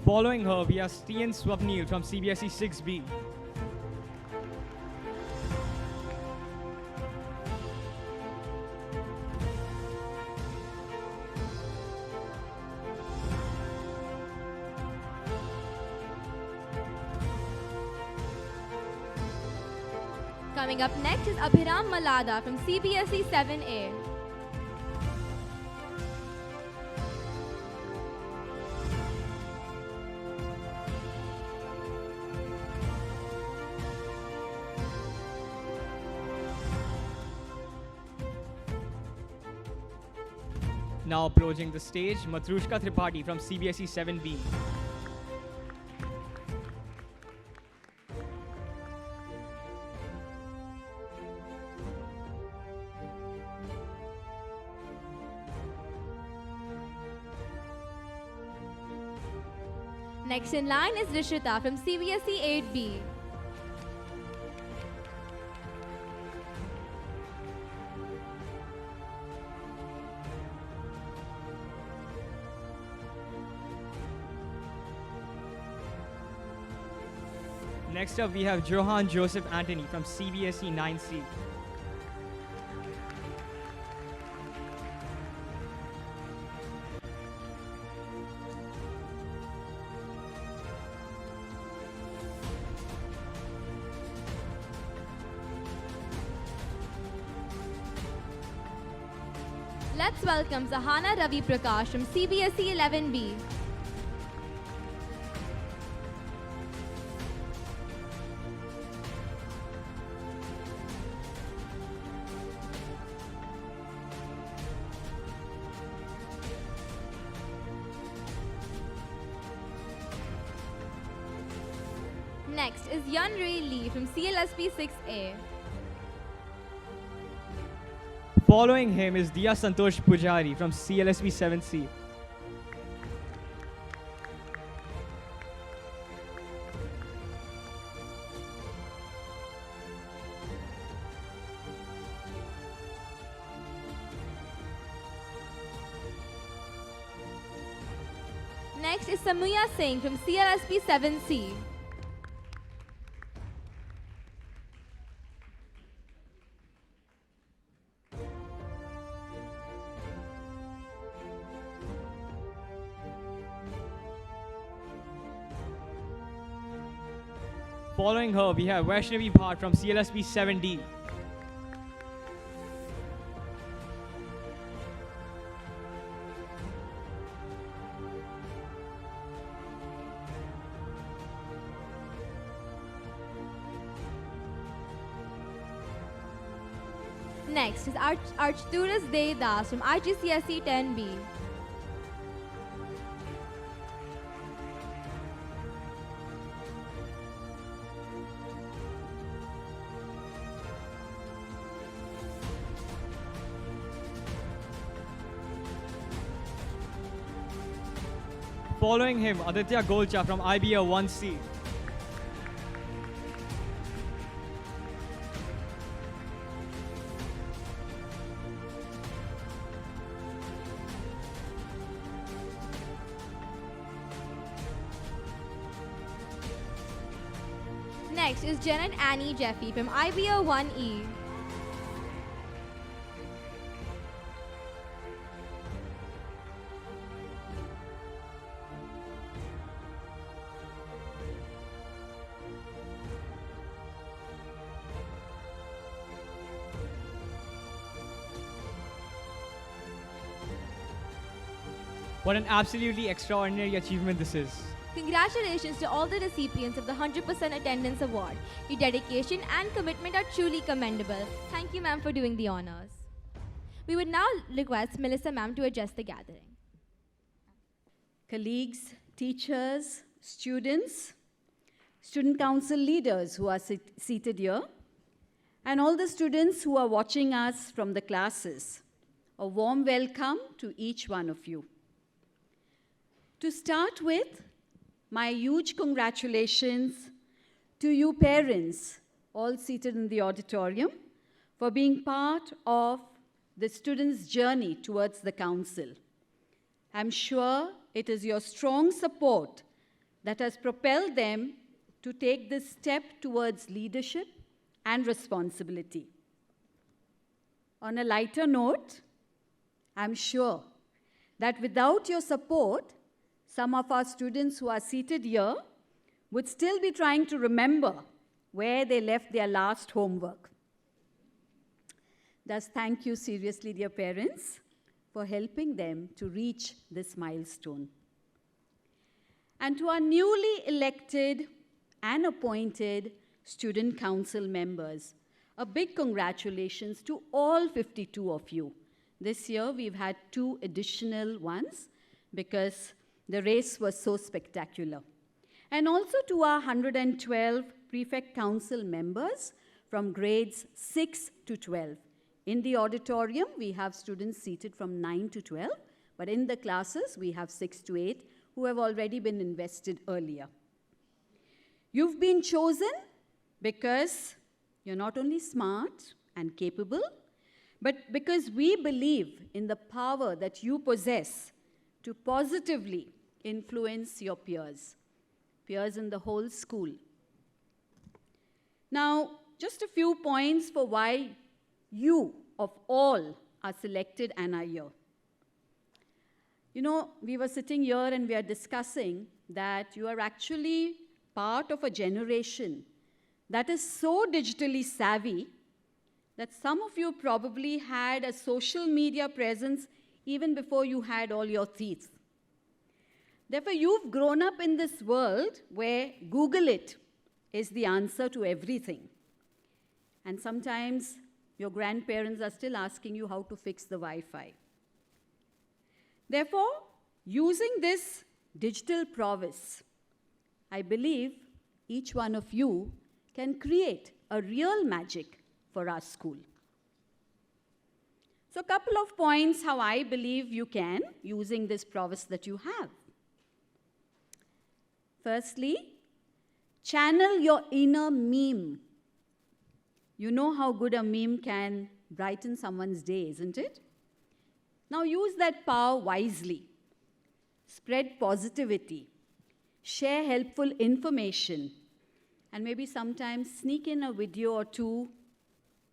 Following her, we have Stian Swapnil from CBSE 6B. Coming up next is Abhiram Malada from CBSE 7A. Now approaching the stage, Matrushka Tripathi from CBSE 7B. Next in line is Rishita from CBSE 8B. Next up, we have Johan Joseph Anthony from CBSE 9C. Let's welcome Zahana Ravi Prakash from CBSE 11B. Next is Yun Ray Lee from CLSP 6A. Following him is Diya Santosh Pujari from CLSP 7C. Next is Samuya Singh from CLSP 7C. Following her, we have Vaishnavi Bhatt from CLSP 7D. Next is Archturas Dedas from IGCSE 10B. Following him, Aditya Golcha from IBA 1C. Next is Janet Annie Jeffy from IBA 1E. What an absolutely extraordinary achievement this is. Congratulations to all the recipients of the 100% Attendance Award. Your dedication and commitment are truly commendable. Thank you, ma'am, for doing the honors. We would now request Melissa, ma'am, to address the gathering. Colleagues, teachers, students, student council leaders who are seated here, and all the students who are watching us from the classes, a warm welcome to each one of you. To start with, my huge congratulations to you parents, all seated in the auditorium, for being part of the students' journey towards the council. I'm sure it is your strong support that has propelled them to take this step towards leadership and responsibility. On a lighter note, I'm sure that without your support, some of our students who are seated here would still be trying to remember where they left their last homework. Thus, thank you seriously, dear parents, for helping them to reach this milestone. And to our newly elected and appointed student council members, a big congratulations to all 52 of you. This year, we've had 2 additional ones because the race was so spectacular. And also to our 112 prefect council members from grades 6 to 12. In the auditorium, we have students seated from 9 to 12, but in the classes, we have 6 to 8 who have already been invested earlier. You've been chosen because you're not only smart and capable, but because we believe in the power that you possess to positively influence your peers in the whole school. Now, just a few points for why you, of all, are selected and are here. You know, we were sitting here and we are discussing that you are actually part of a generation that is so digitally savvy that some of you probably had a social media presence even before you had all your teeth. Therefore, you've grown up in this world where Google it is the answer to everything. And sometimes your grandparents are still asking you how to fix the Wi-Fi. Therefore, using this digital prowess, I believe each one of you can create a real magic for our school. So a couple of points how I believe you can using this prowess that you have. Firstly, channel your inner meme. You know how good a meme can brighten someone's day, isn't it? Now use that power wisely. Spread positivity. Share helpful information. And maybe sometimes sneak in a video or two,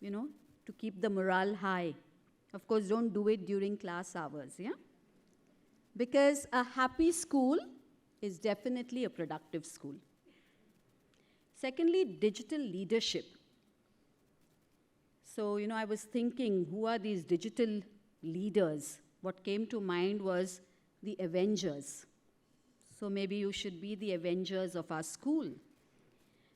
to keep the morale high. Of course, don't do it during class hours, yeah? Because a happy school is definitely a productive school. Secondly, digital leadership. So, I was thinking, who are these digital leaders? What came to mind was the Avengers. So maybe you should be the Avengers of our school.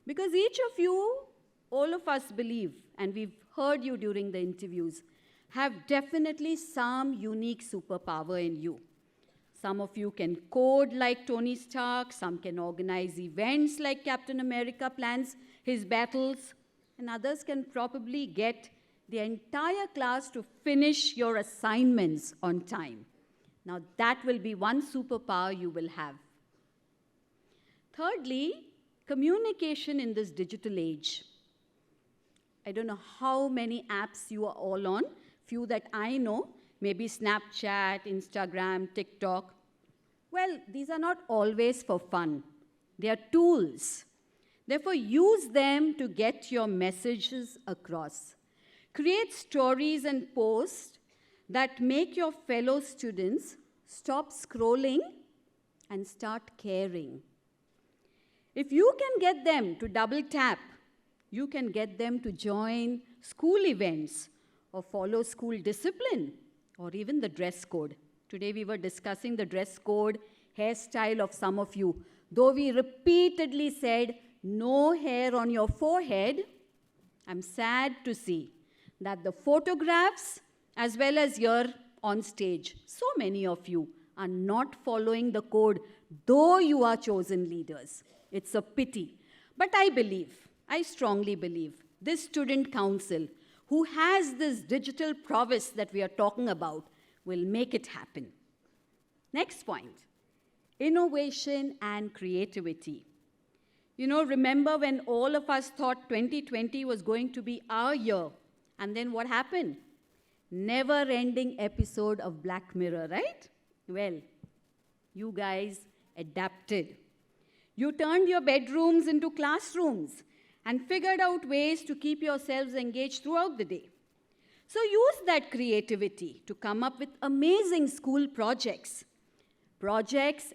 Because each of you, all of us believe, and we've heard you during the interviews, have definitely some unique superpower in you. Some of you can code like Tony Stark, some can organize events like Captain America plans his battles, and others can probably get the entire class to finish your assignments on time. Now that will be one superpower you will have. Thirdly, communication in this digital age. I don't know how many apps you are all on. Few that I know, maybe Snapchat, Instagram, TikTok. Well, these are not always for fun. They are tools. Therefore, use them to get your messages across. Create stories and posts that make your fellow students stop scrolling and start caring. If you can get them to double tap, you can get them to join school events or follow school discipline or even the dress code. Today we were discussing the dress code, hairstyle of some of you. Though we repeatedly said, no hair on your forehead, I'm sad to see that the photographs as well as here on stage, so many of you are not following the code, though you are chosen leaders. It's a pity. But I strongly believe, this student council, who has this digital prowess that we are talking about, will make it happen. Next point, innovation and creativity. Remember when all of us thought 2020 was going to be our year, and then what happened? Never-ending episode of Black Mirror, right? Well, you guys adapted. You turned your bedrooms into classrooms and figured out ways to keep yourselves engaged throughout the day. So use that creativity to come up with amazing school projects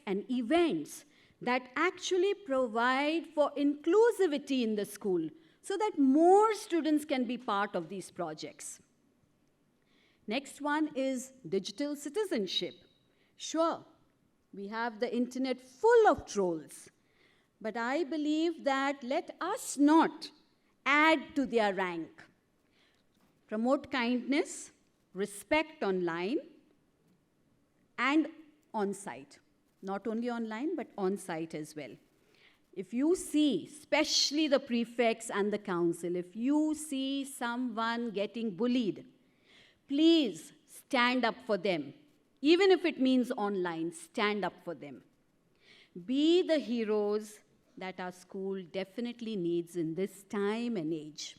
and events that actually provide for inclusivity in the school so that more students can be part of these projects. Next one is digital citizenship. Sure, we have the internet full of trolls, but I believe that let us not add to their rank. Promote kindness, respect online, and on-site. Not only online, but on-site as well. If you see, especially the prefects and the council, if you see someone getting bullied, please stand up for them. Even if it means online, stand up for them. Be the heroes that our school definitely needs in this time and age.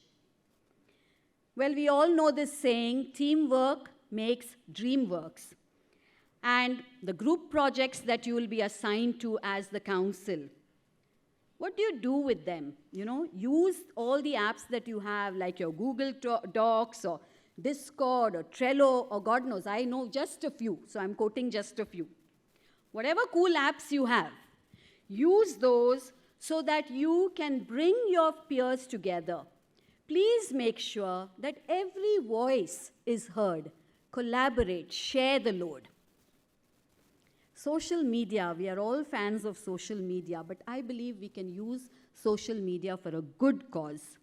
Well, we all know this saying, teamwork makes dream works. And the group projects that you will be assigned to as the council, what do you do with them? Use all the apps that you have, like your Google Docs or Discord or Trello or God knows, I know just a few, so I'm quoting just a few. Whatever cool apps you have, use those so that you can bring your peers together. Please make sure that every voice is heard. Collaborate, share the load. Social media, we are all fans of social media, but I believe we can use social media for a good cause.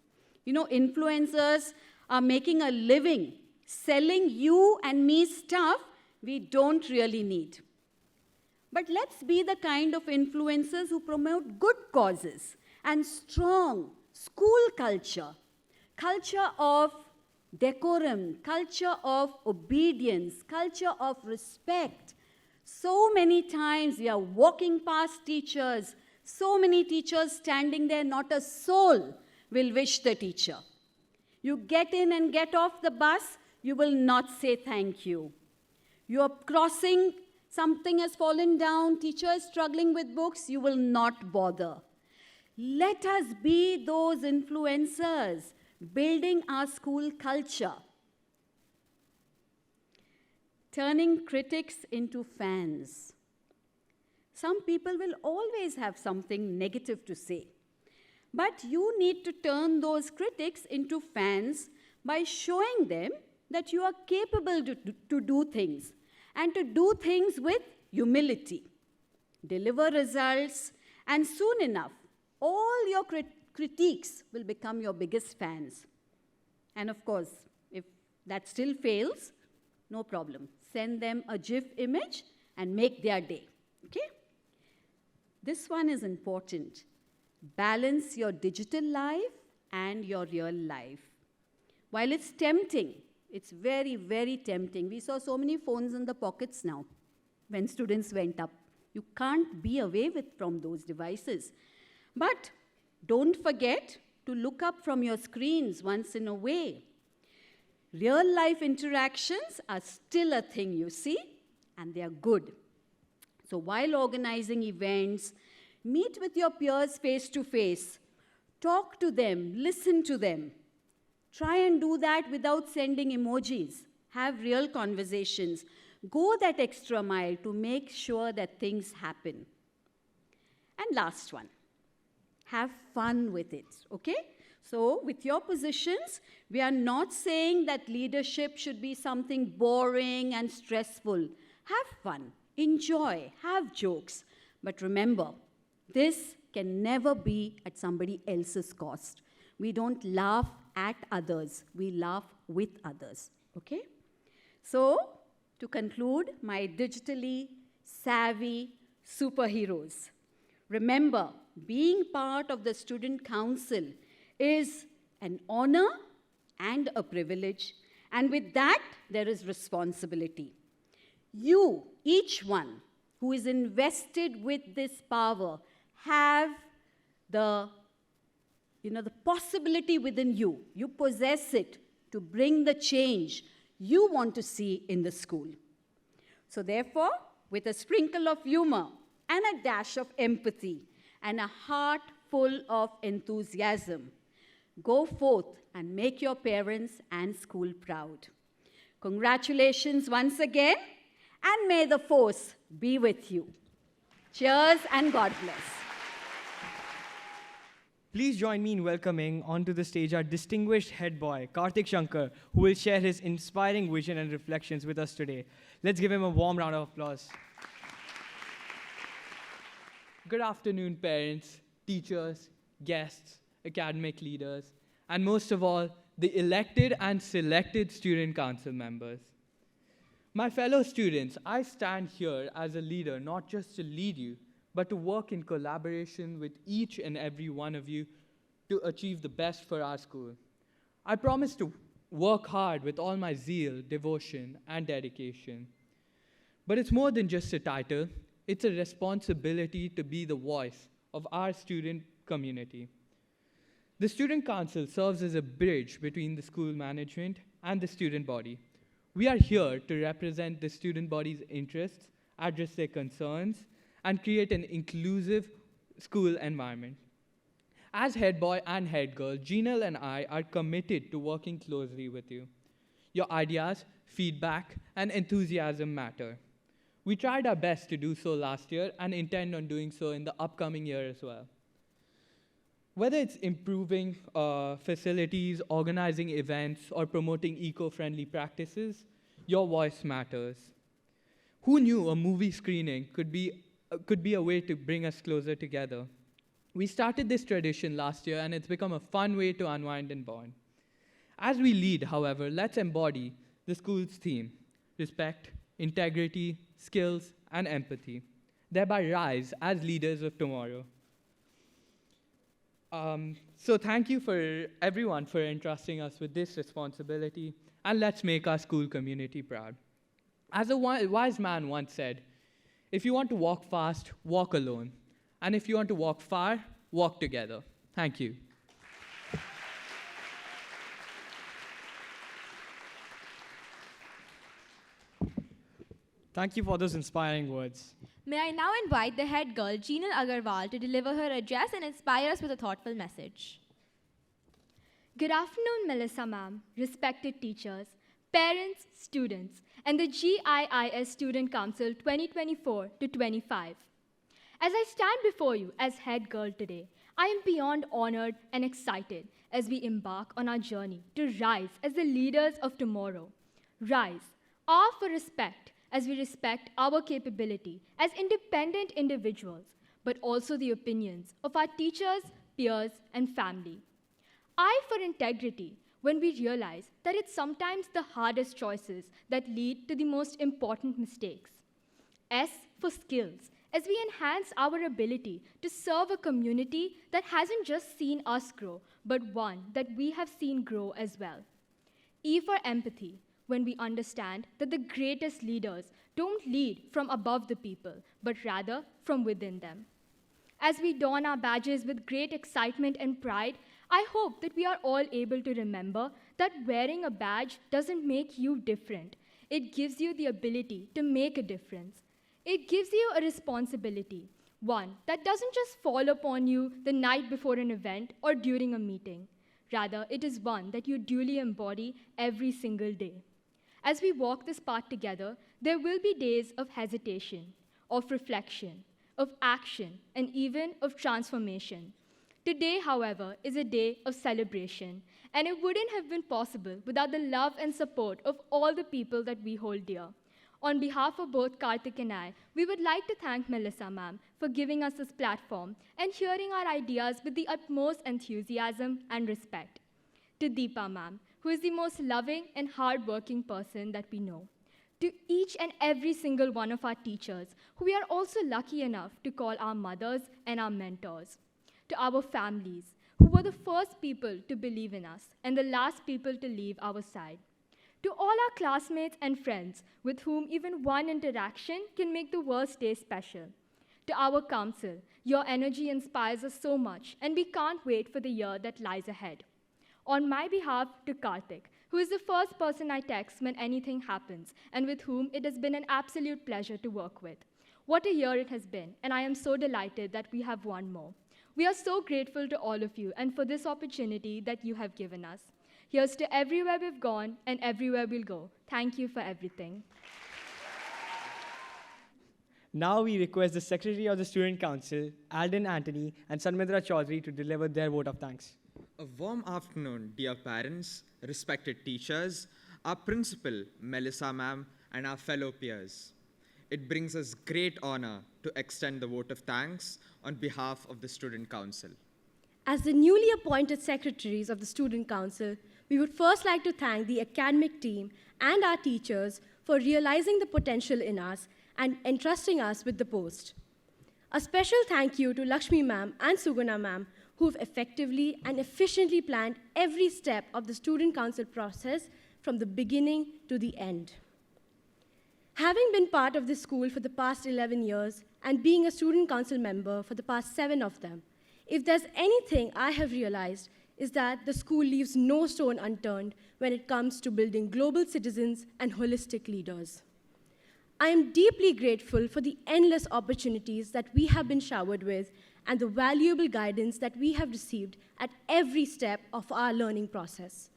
Influencers are making a living selling you and me stuff we don't really need. But let's be the kind of influencers who promote good causes and strong school culture, culture of decorum, culture of obedience, culture of respect. So many times we are walking past teachers, so many teachers standing there, not a soul will wish the teacher. You get in and get off the bus, you will not say thank you. You are crossing, something has fallen down, teacher is struggling with books, you will not bother. Let us be those influencers, building our school culture. Turning critics into fans. Some people will always have something negative to say. But you need to turn those critics into fans by showing them that you are capable to do things, and to do things with humility. Deliver results, and soon enough, all your critiques will become your biggest fans. And of course, if that still fails, no problem. Send them a GIF image and make their day, okay? This one is important. Balance your digital life and your real life. While it's tempting, it's very, very tempting. We saw so many phones in the pockets now when students went up. You can't be away from those devices. But don't forget to look up from your screens once in a way. Real life interactions are still a thing, you see, and they are good. So while organizing events, meet with your peers face to face. Talk to them, listen to them. Try and do that without sending emojis. Have real conversations. Go that extra mile to make sure that things happen. And last one, have fun with it, okay? So with your positions, we are not saying that leadership should be something boring and stressful. Have fun, enjoy, have jokes. But remember, this can never be at somebody else's cost. We don't laugh at others, we laugh with others, okay? So, to conclude, my digitally savvy superheroes, remember, being part of the student council is an honor and a privilege, and with that, there is responsibility. You, each one who is invested with this power, have the possibility within you. You possess it to bring the change you want to see in the school. So therefore, with a sprinkle of humor and a dash of empathy and a heart full of enthusiasm, go forth and make your parents and school proud. Congratulations once again, and may the force be with you. Cheers and God bless. Please join me in welcoming onto the stage our distinguished head boy, Karthik Shankar, who will share his inspiring vision and reflections with us today. Let's give him a warm round of applause. Good afternoon, parents, teachers, guests, academic leaders, and most of all, the elected and selected student council members. My fellow students, I stand here as a leader, not just to lead you, but to work in collaboration with each and every one of you to achieve the best for our school. I promise to work hard with all my zeal, devotion, and dedication. But it's more than just a title. It's a responsibility to be the voice of our student community. The Student Council serves as a bridge between the school management and the student body. We are here to represent the student body's interests, address their concerns, and create an inclusive school environment. As head boy and head girl, Jinal and I are committed to working closely with you. Your ideas, feedback, and enthusiasm matter. We tried our best to do so last year and intend on doing so in the upcoming year as well. Whether it's improving facilities, organizing events, or promoting eco-friendly practices, your voice matters. Who knew a movie screening could be a way to bring us closer together? We started this tradition last year, and it's become a fun way to unwind and bond. As we lead, however, let's embody the school's theme: respect, integrity, skills, and empathy, thereby rise as leaders of tomorrow. So thank you for everyone for entrusting us with this responsibility, and let's make our school community proud. As a wise man once said, if you want to walk fast, walk alone. And if you want to walk far, walk together. Thank you. Thank you for those inspiring words. May I now invite the head girl, Jeenal Agarwal, to deliver her address and inspire us with a thoughtful message. Good afternoon, Melissa ma'am, respected teachers, parents, students, and the GIIS Student Council 2024 to 25. As I stand before you as head girl today, I am beyond honored and excited as we embark on our journey to rise as the leaders of tomorrow. Rise, R for respect, as we respect our capability as independent individuals, but also the opinions of our teachers, peers, and family. I for integrity, when we realize that it's sometimes the hardest choices that lead to the most important mistakes. S for skills, as we enhance our ability to serve a community that hasn't just seen us grow, but one that we have seen grow as well. E for empathy, when we understand that the greatest leaders don't lead from above the people, but rather from within them. As we don our badges with great excitement and pride, I hope that we are all able to remember that wearing a badge doesn't make you different. It gives you the ability to make a difference. It gives you a responsibility, one that doesn't just fall upon you the night before an event or during a meeting. Rather, it is one that you duly embody every single day. As we walk this path together, there will be days of hesitation, of reflection, of action, and even of transformation. Today, however, is a day of celebration, and it wouldn't have been possible without the love and support of all the people that we hold dear. On behalf of both Karthik and I, we would like to thank Melissa ma'am for giving us this platform and hearing our ideas with the utmost enthusiasm and respect. To Deepa ma'am, who is the most loving and hardworking person that we know. To each and every single one of our teachers, who we are also lucky enough to call our mothers and our mentors. To our families, who were the first people to believe in us and the last people to leave our side. To all our classmates and friends with whom even one interaction can make the worst day special. To our council, your energy inspires us so much, and we can't wait for the year that lies ahead. On my behalf, to Karthik, who is the first person I text when anything happens, and with whom it has been an absolute pleasure to work with. What a year it has been, and I am so delighted that we have one more. We are so grateful to all of you and for this opportunity that you have given us. Here's to everywhere we've gone and everywhere we'll go. Thank you for everything. Now we request the Secretary of the Student Council, Alden Anthony, and Sanmitra Chaudhary to deliver their vote of thanks. A warm afternoon, dear parents, respected teachers, our principal, Melissa ma'am, and our fellow peers. It brings us great honor to extend the vote of thanks on behalf of the Student Council. As the newly appointed secretaries of the Student Council, we would first like to thank the academic team and our teachers for realizing the potential in us and entrusting us with the post. A special thank you to Lakshmi ma'am and Suguna ma'am, who've effectively and efficiently planned every step of the Student Council process from the beginning to the end. Having been part of this school for the past 11 years and being a Student Council member for the past 7 of them, if there's anything I have realized is that the school leaves no stone unturned when it comes to building global citizens and holistic leaders. I am deeply grateful for the endless opportunities that we have been showered with and the valuable guidance that we have received at every step of our learning process.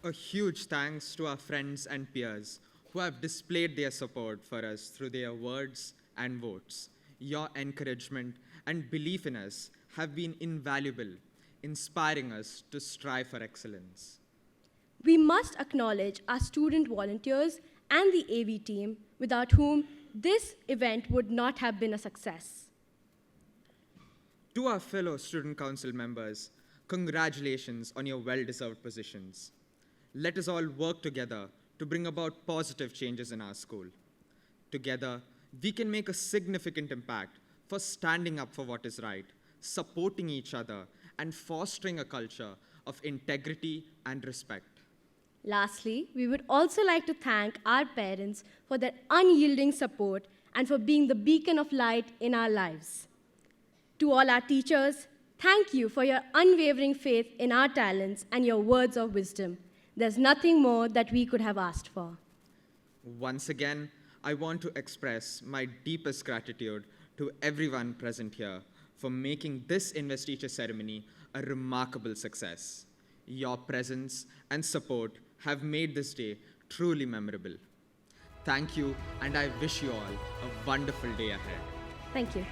A huge thanks to our friends and peers who have displayed their support for us through their words and votes. Your encouragement and belief in us have been invaluable, inspiring us to strive for excellence. We must acknowledge our student volunteers and the AV team, without whom this event would not have been a success. To our fellow Student Council members, congratulations on your well-deserved positions. Let us all work together to bring about positive changes in our school. Together, we can make a significant impact for standing up for what is right, supporting each other, and fostering a culture of integrity and respect. Lastly, we would also like to thank our parents for their unyielding support and for being the beacon of light in our lives. To all our teachers, thank you for your unwavering faith in our talents and your words of wisdom. There's nothing more that we could have asked for. Once again, I want to express my deepest gratitude to everyone present here for making this investiture ceremony a remarkable success. Your presence and support have made this day truly memorable. Thank you, and I wish you all a wonderful day ahead. Thank you.